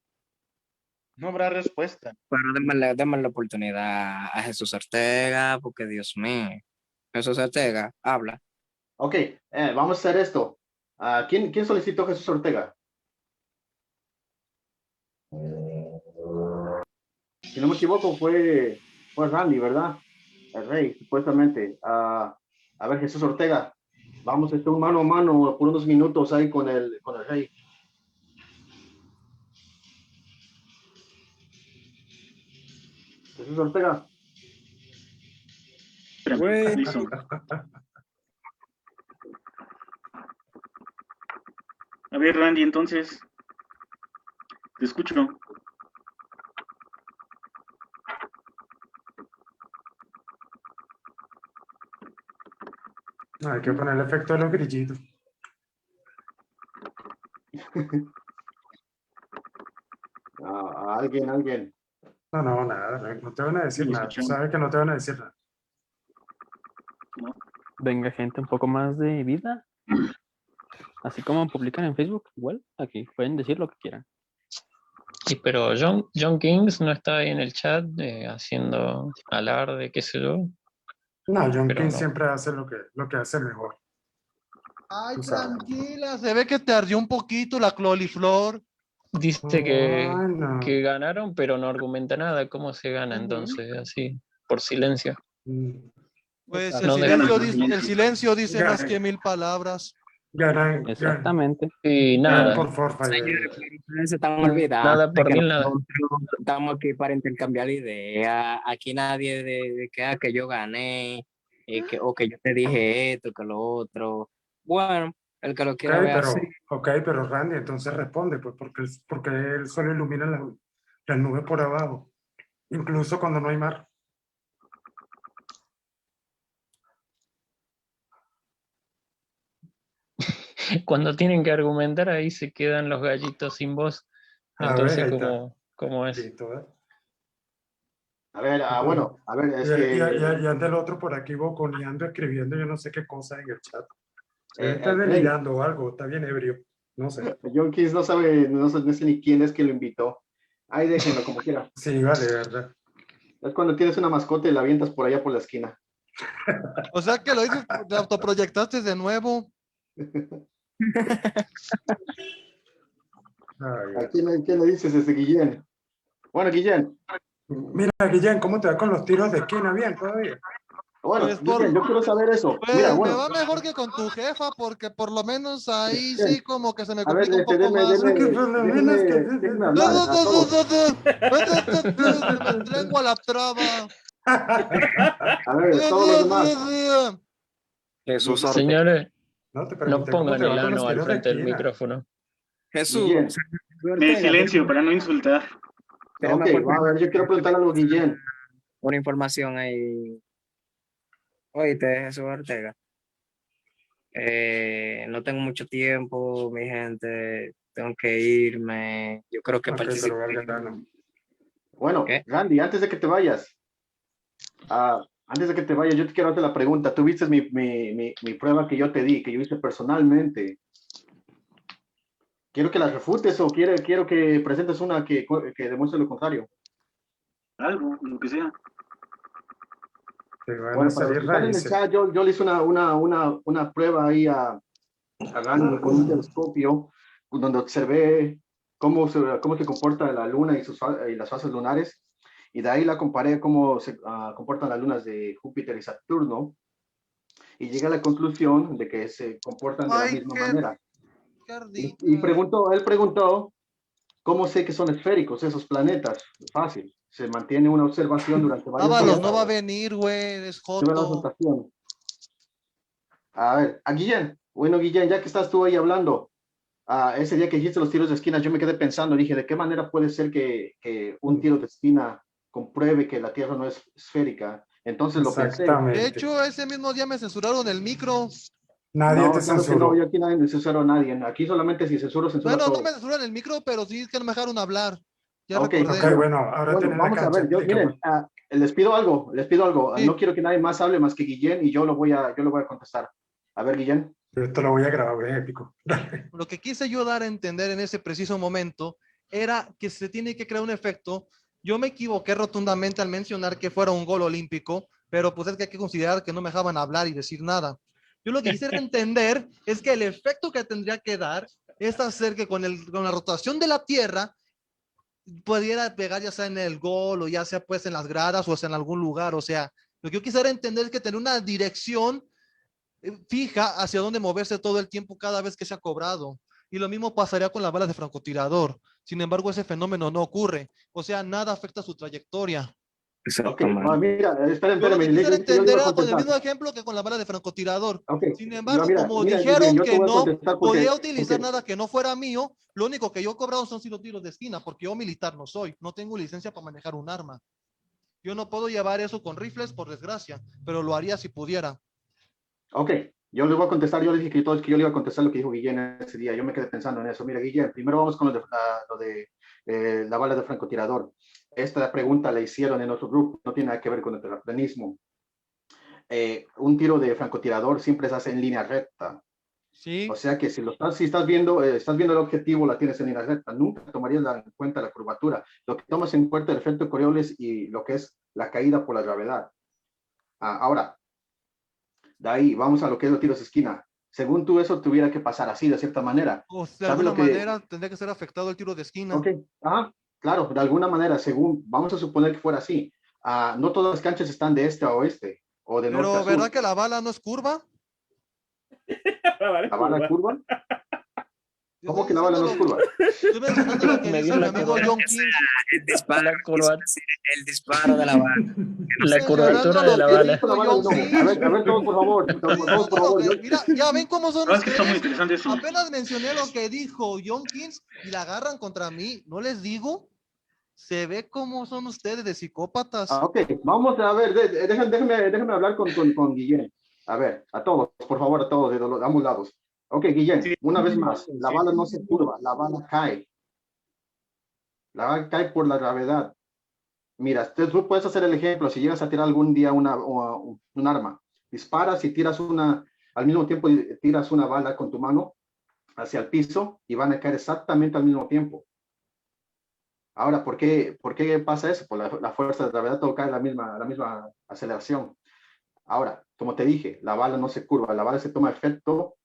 No habrá respuesta. Pero démosle la oportunidad a Jesús Ortega, porque Dios mío. Jesús Ortega, habla. Ok, vamos a hacer esto. ¿Quién solicitó Jesús Ortega? Si no me equivoco, fue Randy, ¿verdad? El rey, supuestamente. A ver, Jesús Ortega, vamos a estar mano a mano por unos minutos ahí con el rey. Jesús Ortega. Listo. A ver, Randy, entonces, te escucho. No, hay que poner el efecto de los grillitos. Alguien. No, nada, no te van a decir nada. Sabes que no te van a decir nada. Venga, gente, un poco más de vida. Así como publican en Facebook, igual, aquí pueden decir lo que quieran. Sí, pero John Kings no está ahí en el chat haciendo alarde, qué sé yo. No, John Pero King no. siempre hace lo que hace mejor. Ay, Tú sabes. tranquila, se ve que te ardió un poquito la coliflor. Dice no. que ganaron, pero no argumenta nada. ¿Cómo se gana entonces? Así, por silencio. Pues No el silencio dice más que 1000 palabras. Exactamente. Y nada. Por favor, Se están olvidando. Nada por que mil, nada. nosotros estamos aquí para intercambiar ideas. Aquí nadie de que yo gané. o que yo te dije esto, que lo otro. Bueno, el que lo quiera ver así. Pero Randy, entonces responde, pues, porque el sol ilumina las nubes por abajo, incluso cuando no hay mar. Cuando tienen que argumentar, ahí se quedan los gallitos sin voz. A Entonces, ver, ahí está. ¿cómo es? Listo, ¿eh? A ver, bueno, a ver, es y, que... y anda el otro por aquí boconeando, escribiendo yo no sé qué cosa en el chat. Está hey, delirando o algo, está bien ebrio, no sé. John Keys no sabe, no sé ni quién es que lo invitó. Ahí déjenlo como quiera. Sí, vale, verdad. Es cuando tienes una mascota y la avientas por allá por la esquina. O sea que lo dices, te autoproyectaste de nuevo. ¿A quién le dices, Guillén? Bueno, Guillén. Mira, Guillén, ¿cómo te va con los tiros de esquina? ¿Bien todavía? Bueno, Pues Guillén, yo quiero saber eso. Pues Mira, me bueno. va mejor que con tu jefa, porque por lo menos ahí sí como que se me A ver, complica un poco más. déjeme hablar a todos. Me lengua la traba. A ver, todos los demás. Jesús Ortega. Señores, No, te no pregunté cómo pongan te va el con los ano al tiros de frente del esquina. micrófono. Jesús. Me silencio para no insultar. Ok, va a ver, yo quiero preguntar algo, Guillén. Una información ahí. Oíste, Jesús Ortega. No tengo mucho tiempo, mi gente. Tengo que irme. Yo creo que participo. Bueno, Randy, antes de que te vayas, yo te quiero hacer la pregunta. Tú viste mi prueba que yo te di, que yo hice personalmente. ¿Quiero que la refutes o quiero que presentes una que demuestre lo contrario? Algo, lo que sea. Bueno, para los que están en el chat, yo le hice una prueba ahí a Randy con un telescopio donde observé cómo se comporta la luna y las fases lunares, y de ahí la comparé cómo se comportan las lunas de Júpiter y Saturno, y llegué a la conclusión de que se comportan de la misma manera. Y él preguntó cómo sé que son esféricos esos planetas. Fácil, se mantiene una observación durante varios días. Ábalos no va a venir, güey, es joto. A ver, a Guillén. Bueno, Guillén, ya que estás tú ahí hablando, ese día que dijiste los tiros de esquina, yo me quedé pensando, dije, ¿de qué manera puede ser que un tiro de esquina compruebe que la Tierra no es esférica? Entonces lo pensé. De hecho, ese mismo día me censuraron el micro. Nadie te censuró. No, yo aquí nadie me censuró a nadie. Aquí solamente si censuro Bueno, todo. no me censuran el micro, pero sí es que no me dejaron hablar. Ya Ok, recordé. Bueno, ahora tienen vamos la cancha. a ver, miren, les pido algo. Sí. No quiero que nadie más hable más que Guillén y yo lo voy a contestar. A ver, Guillén. Esto lo voy a grabar, es épico. Lo que quise yo dar a entender en ese preciso momento era que se tiene que crear un efecto. Yo me equivoqué rotundamente al mencionar que fuera un gol olímpico, pero pues es que hay que considerar que no me dejaban hablar y decir nada. Yo lo que quisiera entender es que el efecto que tendría que dar es hacer que con la rotación de la Tierra pudiera pegar ya sea en el gol o ya sea pues en las gradas o sea en algún lugar. O sea, lo que yo quisiera entender es que tener una dirección fija hacia dónde moverse todo el tiempo cada vez que se ha cobrado. Y lo mismo pasaría con las balas de francotirador. Sin embargo, ese fenómeno no ocurre. O sea, nada afecta su trayectoria. Okay, mira, espérame. Yo quisiera entender con el mismo ejemplo que con la bala de francotirador. Sin embargo, como dijeron que no podía utilizar nada que no fuera mío, lo único que yo he cobrado son 5 tiros de esquina, porque yo militar no soy. No tengo licencia para manejar un arma. Yo no puedo llevar eso con rifles, por desgracia, pero lo haría si pudiera. Ok, yo le voy a contestar. Yo le dije que yo le iba a contestar lo que dijo Guillén ese día. Yo me quedé pensando en eso. Mira, Guillén, primero vamos con lo de la bala de francotirador. Esta pregunta la hicieron en otro grupo, no tiene nada que ver con el terraplanismo. Un tiro de francotirador siempre se hace en línea recta. Sí. O sea que si estás viendo el objetivo, la tienes en línea recta. Nunca tomarías en cuenta la curvatura. Lo que tomas en cuenta es el efecto Coriolis y lo que es la caída por la gravedad. Ahora, de ahí vamos a lo que es los tiros de esquina. Según tú, eso tuviera que pasar así, de cierta manera. O de alguna manera tendría que ser afectado el tiro de esquina. Ok, claro, de alguna manera, vamos a suponer que fuera así. No todas las canchas están de este a oeste o de norte a sur. Pero, ¿verdad que la bala no es curva? ¿La bala es curva? ¿Cómo que la bala no es curva? Estoy mencionando lo que Me dice dio mi la amigo curva. John King. El disparo de la bala. La curvatura de la que bala. dijo La bala de John nuevo. King. A ver, todos, por favor. Todos, por favor. Mira, ya ven cómo son No, es que está muy ustedes. interesante eso. Apenas mencioné lo que dijo John King y la agarran contra mí. ¿No les digo? Se ve cómo son ustedes de psicópatas. Ok, vamos a ver, déjenme hablar con Guillén. A ver, a todos, por favor, a todos, de ambos lados. Ok, Guillén, una vez más, la bala no se curva, la bala cae. La bala cae por la gravedad. Mira, tú puedes hacer el ejemplo, si llegas a tirar algún día un arma, disparas y tiras al mismo tiempo tiras una bala con tu mano hacia el piso y van a caer exactamente al mismo tiempo. Ahora, ¿por qué pasa eso? Por la fuerza de gravedad, todo cae a la misma aceleración. Ahora, como te dije, la bala no se curva, la bala se toma efecto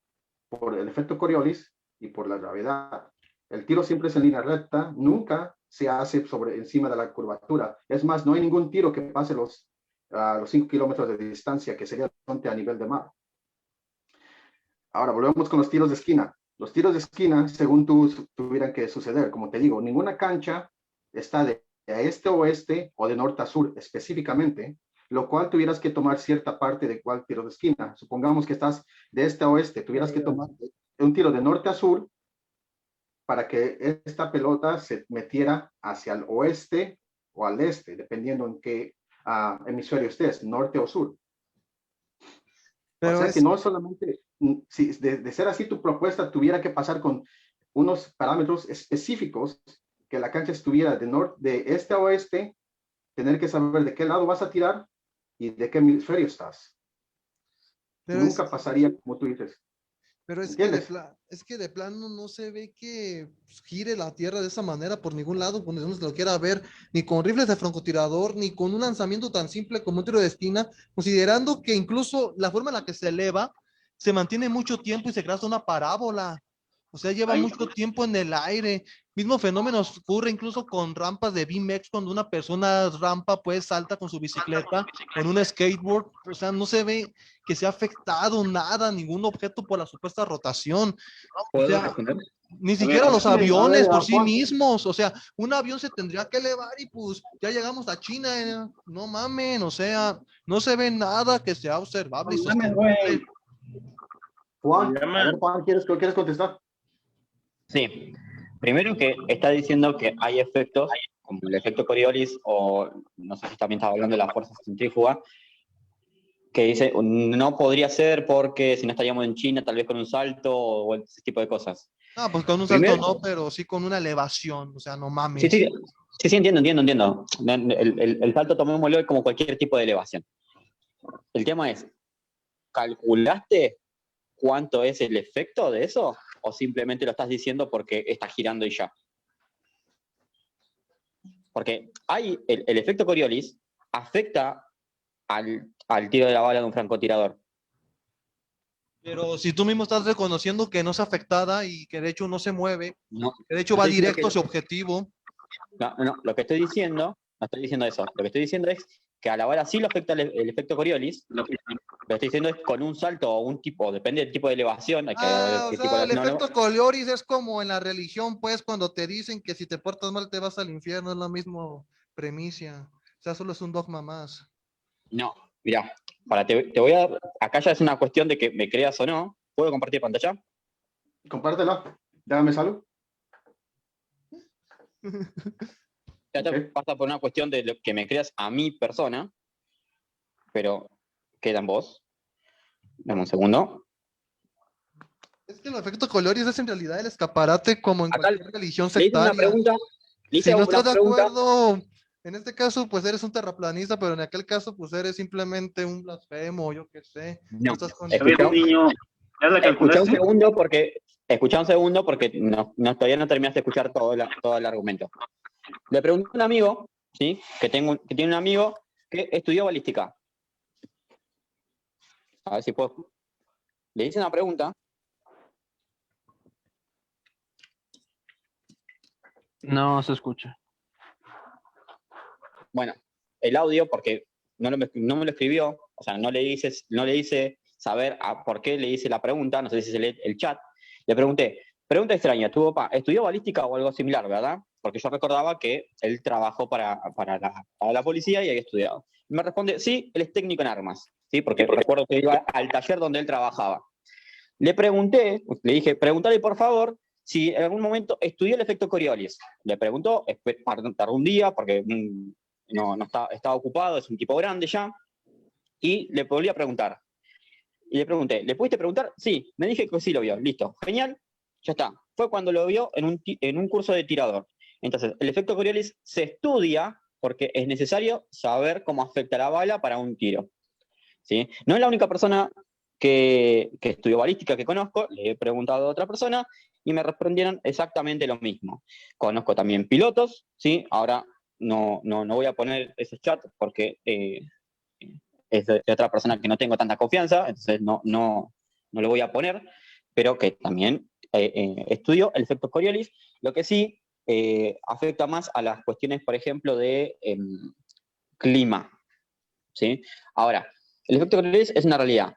por el efecto Coriolis y por la gravedad. El tiro siempre es en línea recta, nunca se hace encima de la curvatura. Es más, no hay ningún tiro que pase los 5 kilómetros de distancia, que sería a nivel de mar. Ahora, volvemos con los tiros de esquina. Los tiros de esquina, según tuvieran que suceder, como te digo, ninguna cancha está de este a oeste o de norte a sur específicamente, lo cual tuvieras que tomar cierta parte de cuál tiro de esquina. Supongamos que estás de este a oeste, tuvieras que tomar un tiro de norte a sur para que esta pelota se metiera hacia el oeste o al este, dependiendo en qué hemisferio estés, norte o sur. Pero o sea que no solamente, si de ser así, tu propuesta tuviera que pasar con unos parámetros específicos, que la cancha estuviera de este a oeste, tener que saber de qué lado vas a tirar y de qué hemisferio estás. Pero Nunca pasaría como tú dices. Pero es que de plano no se ve que gire la Tierra de esa manera por ningún lado, por donde se lo quiera ver, ni con rifles de francotirador, ni con un lanzamiento tan simple como un tiro de esquina, considerando que incluso la forma en la que se eleva se mantiene mucho tiempo y se crea una parábola. O sea, lleva mucho tiempo en el aire. Mismo fenómeno ocurre incluso con rampas de BMX, cuando una persona rampa, pues salta con su bicicleta, con un skateboard. O sea, no se ve que sea afectado nada, ningún objeto por la supuesta rotación. O sea, ni siquiera los aviones por sí mismos. O sea, un avión se tendría que elevar y pues ya llegamos a China. No mamen, o sea, no se ve nada que sea observable y sostenible. Juan, a ver, Juan, ¿quieres contestar? Sí, primero que está diciendo que hay efectos, como el efecto Coriolis, o no sé si también estaba hablando de la fuerza centrífuga, que dice, no podría ser porque si no estaríamos en China, tal vez con un salto o ese tipo de cosas. Ah, pues con un salto no, pero sí con una elevación, o sea, no mames. Sí, entiendo. El salto tomémoslo como cualquier tipo de elevación. El tema es, ¿calculaste cuánto es el efecto de eso? ¿O simplemente lo estás diciendo porque está girando y ya? Porque el efecto Coriolis afecta al tiro de la bala de un francotirador. Pero si tú mismo estás reconociendo que no es afectada y que de hecho no se mueve, que de hecho va estoy directo a su objetivo. No, lo que estoy diciendo, no estoy diciendo eso. Lo que estoy diciendo es que a la bala sí lo afecta el efecto Coriolis. Lo que estoy diciendo es con un salto o un tipo, depende del tipo de elevación. O sea, el efecto Coriolis es como en la religión, pues, cuando te dicen que si te portas mal te vas al infierno, es la misma premisa. O sea, solo es un dogma más. No, mira, te voy a... Acá ya es una cuestión de que me creas o no. ¿Puedo compartir pantalla? Compártela. Dame salud. Ya te pasa por una cuestión de lo que me creas a mi persona, pero queda en vos. Dame un segundo. Es que el efecto Coriolis es en realidad el escaparate como en cualquier religión sectaria. Si no estás de acuerdo, en este caso, pues eres un terraplanista, pero en aquel caso, pues eres simplemente un blasfemo, yo qué sé. No, escucha un segundo porque todavía no terminaste de escuchar todo el argumento. Le pregunté a un amigo, ¿sí? que tiene un amigo que estudió balística. A ver si puedo. Le hice una pregunta. No se escucha. Bueno, el audio, porque no me lo escribió, o sea, no le hice saber por qué le hice la pregunta, no sé si se lee el chat. Le pregunté, Pregunta extraña, ¿tu papá estudió balística o algo similar, verdad? Porque yo recordaba que él trabajó para la policía y había estudiado. Me responde, sí, él es técnico en armas, ¿sí? Porque recuerdo que iba al taller donde él trabajaba. Le pregunté, le dije, pregúntale por favor si en algún momento estudió el efecto Coriolis. Le preguntó, tardó un día porque no estaba ocupado, es un tipo grande ya, y le volví a preguntar. Y le pregunté, ¿le pudiste preguntar? Sí, me dije que sí lo vio, listo, genial, ya está. Fue cuando lo vio en un curso de tirador. Entonces, el efecto Coriolis se estudia porque es necesario saber cómo afecta la bala para un tiro, ¿sí? No es la única persona que estudió balística que conozco, le he preguntado a otra persona y me respondieron exactamente lo mismo. Conozco también pilotos, ¿sí? Ahora no voy a poner esos chats porque es de otra persona que no tengo tanta confianza, entonces no lo voy a poner, pero que también estudio el efecto Coriolis, lo que sí afecta más a las cuestiones, por ejemplo, de clima, ¿sí? Ahora, el efecto Coriolis es una realidad.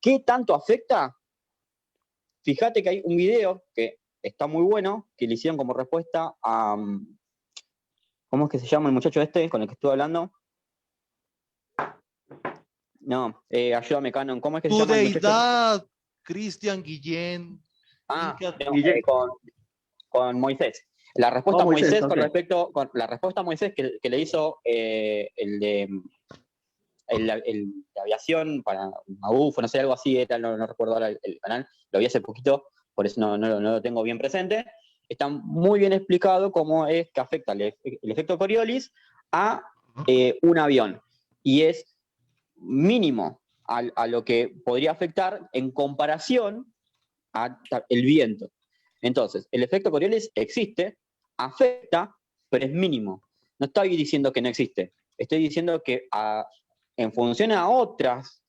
¿Qué tanto afecta? Fíjate que hay un video que está muy bueno, que le hicieron como respuesta a... ¿Cómo es que se llama el muchacho este con el que estuve hablando? No, ayúdame, Canon. ¿Cómo es que se Tu llama el muchacho? deidad, Cristian Guillén. Ah, Inca- no, con Moisés. La respuesta a Moisés, ok. con respecto, la respuesta a Moisés que le hizo el de aviación para una UFO, no sé, algo así, era, no recuerdo ahora el canal, lo vi hace poquito, por eso no lo tengo bien presente. Está muy bien explicado cómo es que afecta el efecto Coriolis a un avión. Y es mínimo a lo que podría afectar en comparación al viento. Entonces, el efecto Coriolis existe, afecta, pero es mínimo. No estoy diciendo que no existe, estoy diciendo que en función a otras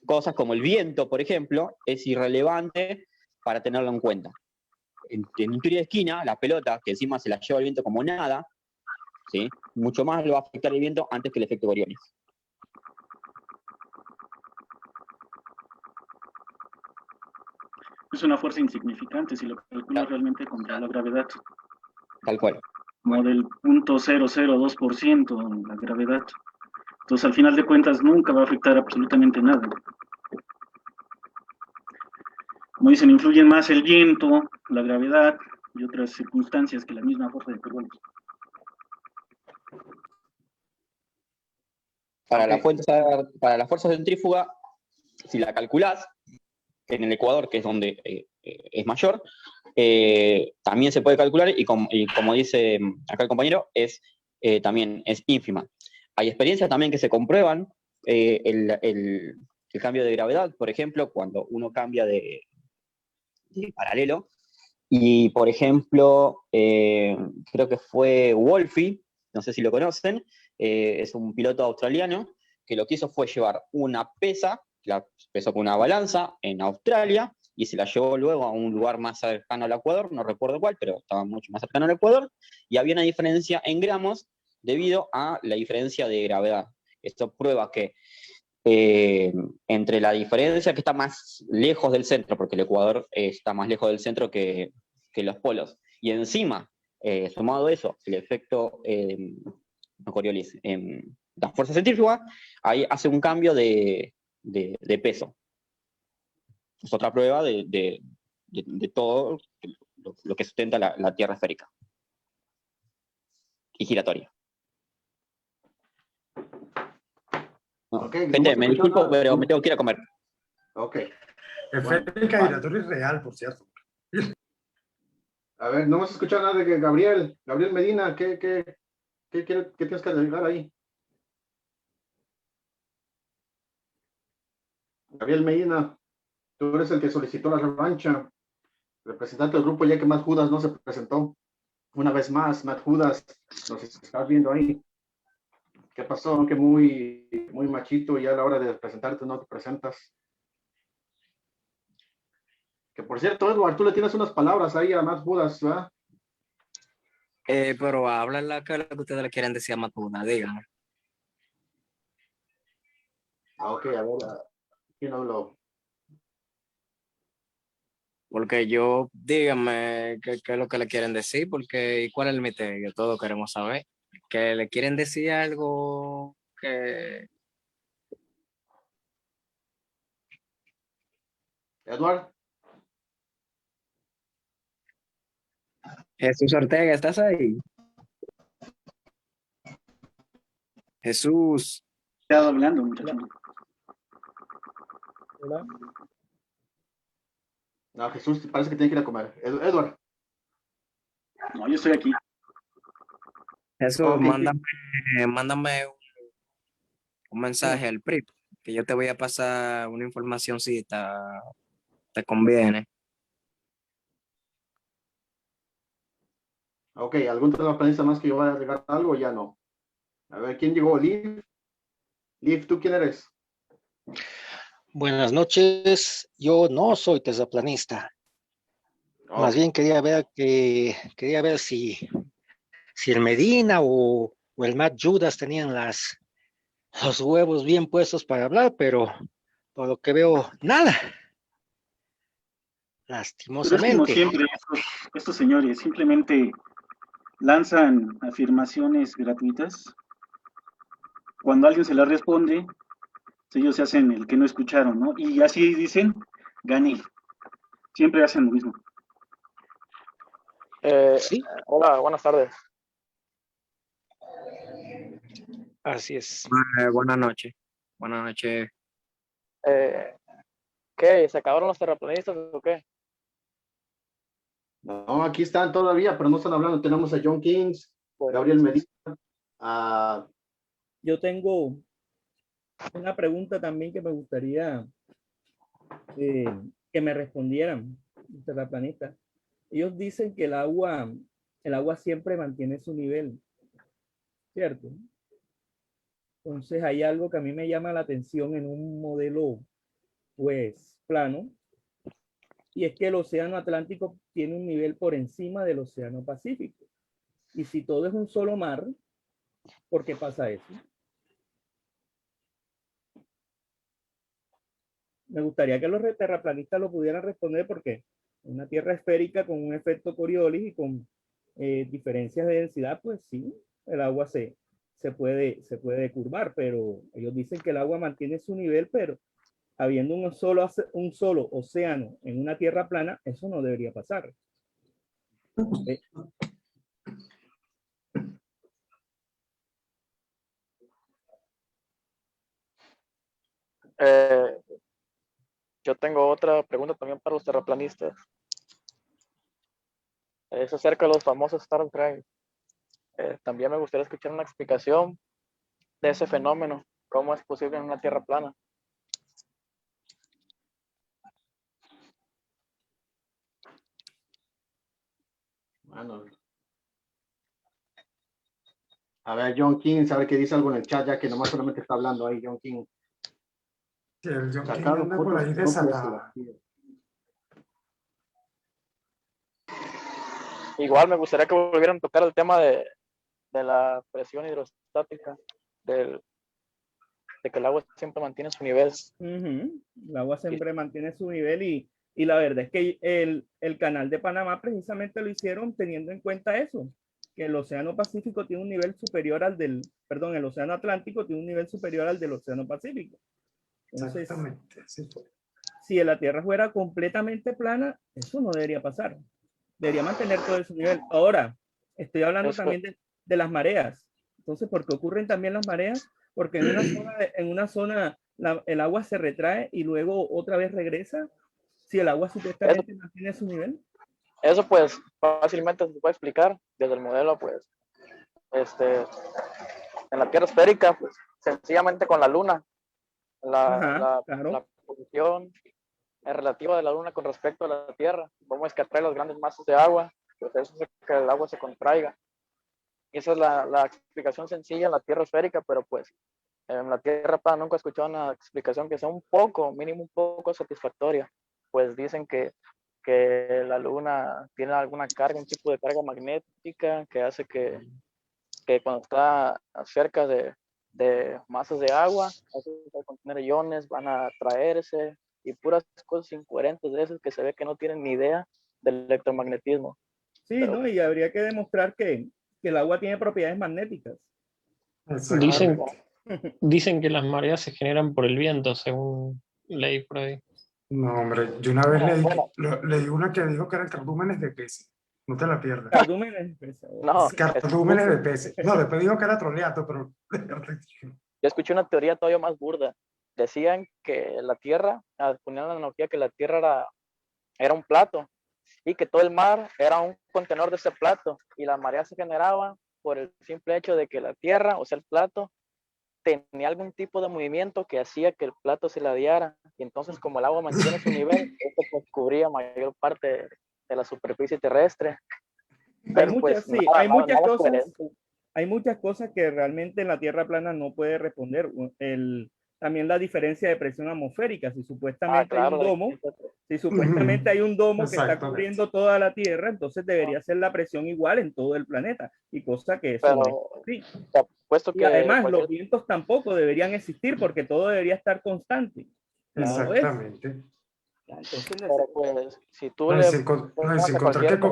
cosas como el viento, por ejemplo, es irrelevante para tenerlo en cuenta. En un tiro de esquina, la pelota, que encima se la lleva el viento como nada, ¿sí? Mucho más lo va a afectar el viento antes que el efecto Coriolis. Es una fuerza insignificante si lo calculas realmente contra la gravedad. Tal cual. Como del 0.002% la gravedad. Entonces, al final de cuentas, nunca va a afectar absolutamente nada. Como dicen, influyen más el viento, la gravedad y otras circunstancias que la misma fuerza de Coriolis. Para la fuerza centrífuga, si la calculás, en el Ecuador, que es donde es mayor, también se puede calcular y como dice acá el compañero, también es ínfima. Hay experiencias también que se comprueban, el cambio de gravedad, por ejemplo, cuando uno cambia de paralelo, y por ejemplo, creo que fue Wolfie, no sé si lo conocen, es un piloto australiano, que lo que hizo fue llevar una pesa, la pesó con una balanza en Australia, y se la llevó luego a un lugar más cercano al Ecuador, no recuerdo cuál, pero estaba mucho más cercano al Ecuador, y había una diferencia en gramos debido a la diferencia de gravedad. Esto prueba que entre la diferencia que está más lejos del centro, porque el Ecuador está más lejos del centro que los polos, y encima, sumado a eso, el efecto Coriolis, la fuerza centrífuga, ahí hace un cambio de peso. Es otra prueba de todo lo que sustenta la Tierra esférica y giratoria. No, Okay, gente, no me se escuchó disculpo, nada. pero me tengo que ir a comer. Ok. Esférica giratoria es real, por cierto. A ver, no hemos escuchado nada de Gabriel Medina, ¿qué tienes que agregar ahí? Gabriel Medina, tú eres el que solicitó la revancha, representante del grupo, ya que Matt Judas no se presentó. Una vez más, Matt Judas, nos estás viendo ahí. ¿Qué pasó? Que muy machito y a la hora de presentarte no te presentas. Que por cierto, Edward, tú le tienes unas palabras ahí a Matt Judas, ¿verdad? Pero hablan la que ustedes le quieren decir a Matuna, díganme. Ok, a ver, ¿quién habló? Porque yo, díganme qué es lo que le quieren decir, porque ¿y cuál es el misterio? Todos queremos saber. Que le quieren decir algo que... Edward, Jesús Ortega, ¿estás ahí? Jesús. Estaba hablando, muchacho. Hola. no, Jesús parece que tiene que ir a comer. Edward, No, yo estoy aquí. Jesús, ok, mándame un mensaje al PRI, que yo te voy a pasar una información si te conviene. ok, ¿algún terraplanista más que yo vaya a agregar algo o ya no? A ver, ¿quién llegó? Liv. Liv, ¿tú quién eres? Buenas noches, yo no soy terraplanista. Más bien quería ver si el Medina o el Matt Judas tenían los huevos bien puestos para hablar, pero por lo que veo, nada. Pero es como Lastimosamente. siempre, estos señores simplemente lanzan afirmaciones gratuitas. Cuando alguien se las responde, ellos se hacen el que no escucharon, ¿no? Y así dicen, gané. Siempre hacen lo mismo. Sí, Hola, buenas tardes. así es. Buenas noches. Buenas noches. ¿Qué? ¿Se acabaron los terraplanistas o qué? No, aquí están todavía, pero no están hablando. Tenemos a John Kings, Gabriel Medina. Yo tengo una pregunta también que me gustaría que me respondieran los terraplanistas. Ellos dicen que el agua siempre mantiene su nivel, ¿cierto? Entonces hay algo que a mí me llama la atención en un modelo, pues, plano, y es que el océano Atlántico tiene un nivel por encima del océano Pacífico. Y si todo es un solo mar, ¿por qué pasa eso? Me gustaría que los terraplanistas lo pudieran responder porque una Tierra esférica con un efecto Coriolis y con diferencias de densidad, pues sí, el agua se puede curvar, pero ellos dicen que el agua mantiene su nivel, pero habiendo un solo océano en una Tierra plana, eso no debería pasar. Yo tengo otra pregunta también para los terraplanistas. Es acerca de los famosos Star Trek. También me gustaría escuchar una explicación de ese fenómeno. ¿Cómo es posible en una Tierra plana? Bueno. A ver, John King, sabe que dice algo en el chat, ya que nomás solamente está hablando ahí, John King. Sí, el John King Sacado anda por fotos ahí propias de desatado. la Tierra. Igual me gustaría que volvieran a tocar el tema de la presión hidrostática, de que el agua siempre mantiene su nivel. El agua siempre mantiene su nivel y la verdad es que el canal de Panamá precisamente lo hicieron teniendo en cuenta eso, que el océano Pacífico tiene un nivel superior al el océano Atlántico tiene un nivel superior al del océano Pacífico. Entonces, Exactamente, así fue. si la Tierra fuera completamente plana, eso no debería pasar. Debería mantener todo ese nivel. Ahora, estoy hablando también de las mareas. Entonces, ¿por qué ocurren también las mareas? Porque en una zona el agua se retrae y luego otra vez regresa. Si el agua supuestamente mantiene su nivel. Eso pues fácilmente se puede explicar desde el modelo, pues, en la Tierra esférica, pues, sencillamente con la Luna. La posición relativa de la Luna con respecto a la Tierra, cómo es que atrae las grandes masas de agua, pues eso hace que el agua se contraiga. Y esa es la explicación sencilla en la Tierra esférica, pero pues en la Tierra plana nunca he escuchado una explicación que sea un poco, mínimo un poco satisfactoria. Pues dicen que la Luna tiene alguna carga, un tipo de carga magnética que hace que cuando está cerca de masas de agua, hace que contener iones van a atraerse y puras cosas incoherentes de esas que se ve que no tienen ni idea del electromagnetismo. Sí, Pero, ¿no? Y habría que demostrar que el agua tiene propiedades magnéticas. Dicen, dicen que las mareas se generan por el viento, según leí por ahí. No, hombre, yo una vez leí una que dijo que eran cardúmenes de peces. No te la pierdas. Cardúmenes de peces. no, Cardúmenes de peces. No, después dijo que era troleato, pero... Yo escuché una teoría todavía más burda. Decían que la Tierra, ponían la analogía que la Tierra era un plato y que todo el mar era un contenedor de ese plato y la marea se generaba por el simple hecho de que la Tierra, o sea, el plato, tenía algún tipo de movimiento que hacía que el plato se ladeara y entonces como el agua mantiene su nivel, esto pues cubría mayor parte de la superficie terrestre. Pero Hay muchas, pues sí, nada, hay muchas nada cosas. coherente. Hay muchas cosas que realmente en la Tierra plana no puede responder. También la diferencia de presión atmosférica. Si supuestamente claro, hay un domo, si supuestamente hay un domo que está cubriendo toda la Tierra, entonces debería ser la presión igual en todo el planeta. Y cosa que eso no es así. Puesto Y que además los vientos tampoco deberían existir porque todo debería estar constante. Exactamente. Entonces, pero pues si tú No, le sin preguntas a contar cualquier que...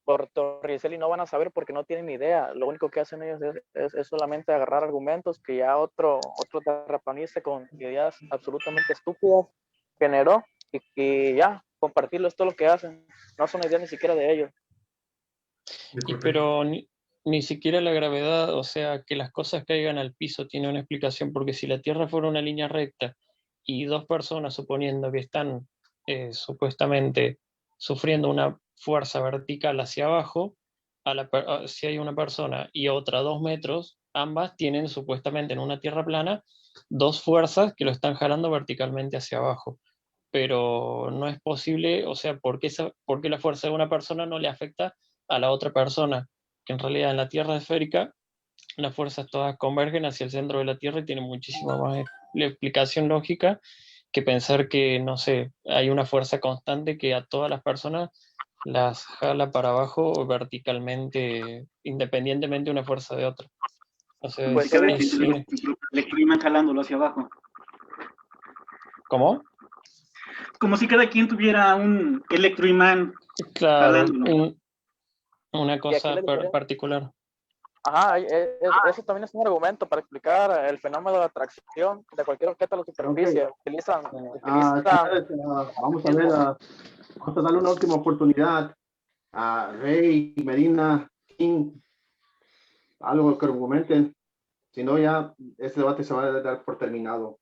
por Torricelli no van a saber porque no tienen ni idea. Lo único que hacen ellos es solamente agarrar argumentos que ya otro terraplanista con ideas absolutamente estúpidas generó y ya, compartirlo es todo lo que hacen. No son ideas ni siquiera de ellos. Pero ni siquiera la gravedad, o sea, que las cosas caigan al piso tiene una explicación, porque si la Tierra fuera una línea recta y dos personas, suponiendo que están supuestamente sufriendo una fuerza vertical hacia abajo, si hay una persona y otra 2 metros, ambas tienen supuestamente en una Tierra plana dos fuerzas que lo están jalando verticalmente hacia abajo. Pero no es posible, o sea, ¿por qué la fuerza de una persona no le afecta a la otra persona? Que en realidad en la Tierra esférica las fuerzas todas convergen hacia el centro de la Tierra y tiene muchísima más explicación lógica que pensar que, no sé, hay una fuerza constante que a todas las personas las jala para abajo verticalmente, independientemente de una fuerza de otra. O sea, Pues cada quien tiene el electroimán jalándolo hacia abajo. ¿Cómo? Como si cada quien tuviera un electroimán jalándolo. Una cosa particular. Ajá, eso también es un argumento para explicar el fenómeno de la atracción de cualquier objeto a la superficie. Utilizan vamos a ver, vamos a darle una última oportunidad a Rey, Medina, King, algo que argumenten. Si no, ya este debate se va a dar por terminado.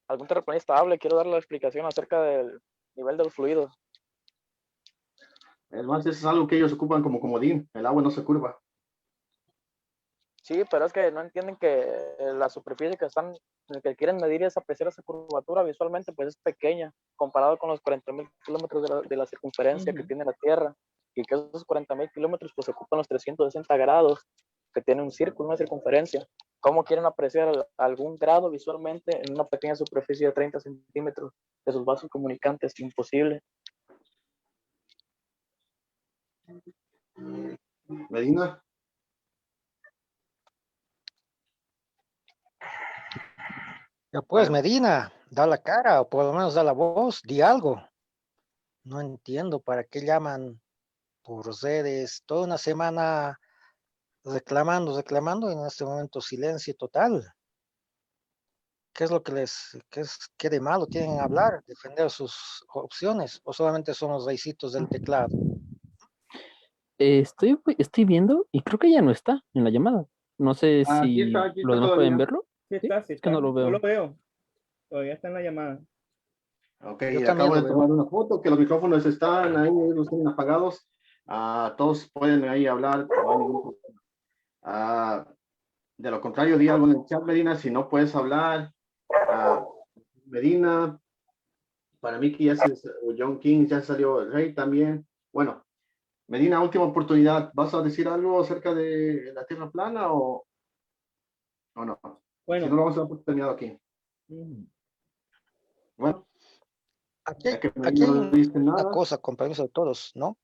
Algún terraplanista hable, quiero darle la explicación acerca del nivel de los fluidos. Además, eso es algo que ellos ocupan como comodín. El agua no se curva. Sí, pero es que no entienden que la superficie que quieren medir y apreciar esa curvatura visualmente, pues es pequeña, comparado con los 40,000 kilómetros de la circunferencia que tiene la Tierra, y que esos 40,000 kilómetros pues ocupan los 360 grados que tiene un círculo, una circunferencia. ¿Cómo quieren apreciar algún grado visualmente en una pequeña superficie de 30 centímetros de sus vasos comunicantes? Imposible. Medina. Ya pues, Medina, da la cara o por lo menos da la voz, di algo. No entiendo para qué llaman por redes toda una semana reclamando y en este momento silencio total. ¿Qué es lo que qué de malo tienen a hablar, defender sus opciones o solamente son los raycitos del teclado? Estoy viendo y creo que ya no está en la llamada. No sé si aquí está los demás pueden verlo. Sí está, sí Es está. que no lo veo. Yo lo veo. Todavía está en la llamada. Ok, acabo de tomar una foto, que los micrófonos están ahí, los tienen apagados. Todos pueden ahí hablar. No hay ningún problema. De lo contrario, di algo en el chat, Medina, si no puedes hablar. Medina, para mí que ya John King, ya salió Rey también. Bueno, Medina, última oportunidad. ¿Vas a decir algo acerca de la Tierra plana o no? Bueno. Si no, lo vamos a dar por terminado aquí. Bueno. Aquí no hay dice una nada. cosa, con permiso de todos, ¿no?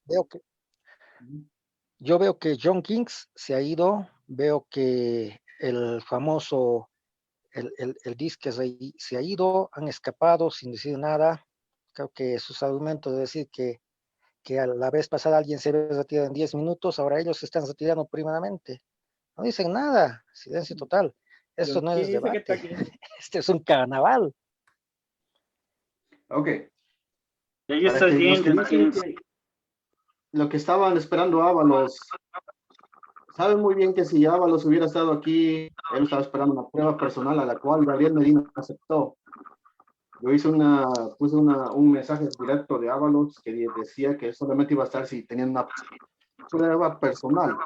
Yo veo que John Kings se ha ido, veo que el famoso el disque se ha ido, han escapado sin decir nada. Creo que sus argumentos de decir que a la vez pasada alguien se había retirado en 10 minutos, ahora ellos se están retirando primeramente. No dicen nada, silencio total. Esto no es debate. Este es un carnaval. Ok. Ahí está bien, lo que estaban esperando Ábalos, saben muy bien que si Ábalos hubiera estado aquí, él estaba esperando una prueba personal a la cual Gabriel Medina aceptó. Yo puse un mensaje directo de Ábalos que decía que solamente iba a estar si tenían una prueba personal.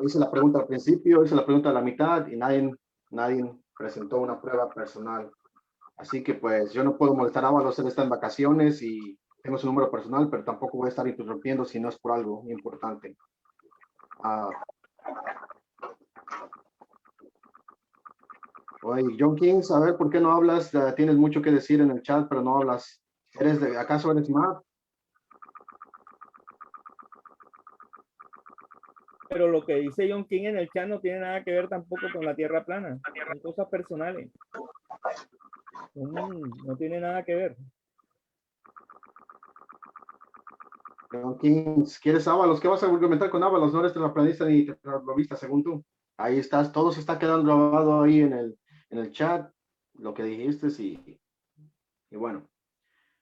Hice la pregunta al principio, hice la pregunta a la mitad y nadie presentó una prueba personal. Así que pues yo no puedo molestar a Ábalos, él está en vacaciones y tengo su número personal, pero tampoco voy a estar interrumpiendo si no es por algo importante. Oye, John Kings, a ver, ¿por qué no hablas? Tienes mucho que decir en el chat, pero no hablas. ¿Acaso eres Matt? Pero lo que dice John King en el chat no tiene nada que ver tampoco con la Tierra plana. Son cosas personales. No tiene nada que ver. John Kings, ¿quieres Ábalos? ¿Qué vas a argumentar con Ábalos? No eres terraplanista ni terraplanista, según tú. Ahí estás, todo se está quedando grabado ahí en el chat, lo que dijiste y bueno.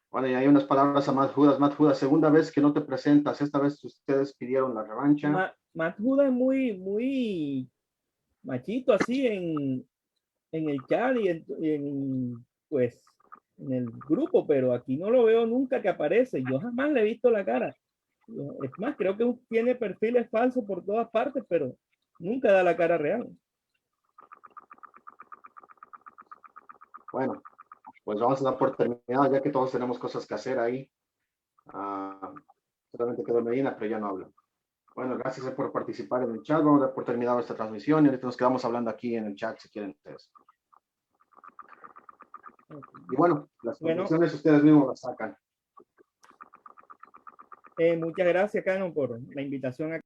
Bueno, y hay unas palabras a Matt Judas. Matt Judas, segunda vez que no te presentas, esta vez ustedes pidieron la revancha. Matt Judas es muy machito así en el chat y pues en el grupo, pero aquí no lo veo nunca que aparece. Yo jamás le he visto la cara. Es más, creo que tiene perfiles falsos por todas partes, pero nunca da la cara real. Bueno, pues vamos a dar por terminado, ya que todos tenemos cosas que hacer ahí. Solamente quedó Medina, pero ya no habla. Bueno, gracias por participar en el chat. Vamos a dar por terminado esta transmisión y ahorita nos quedamos hablando aquí en el chat si quieren ustedes. Y bueno, las conclusiones ustedes mismos las sacan. Muchas gracias, Canon, por la invitación a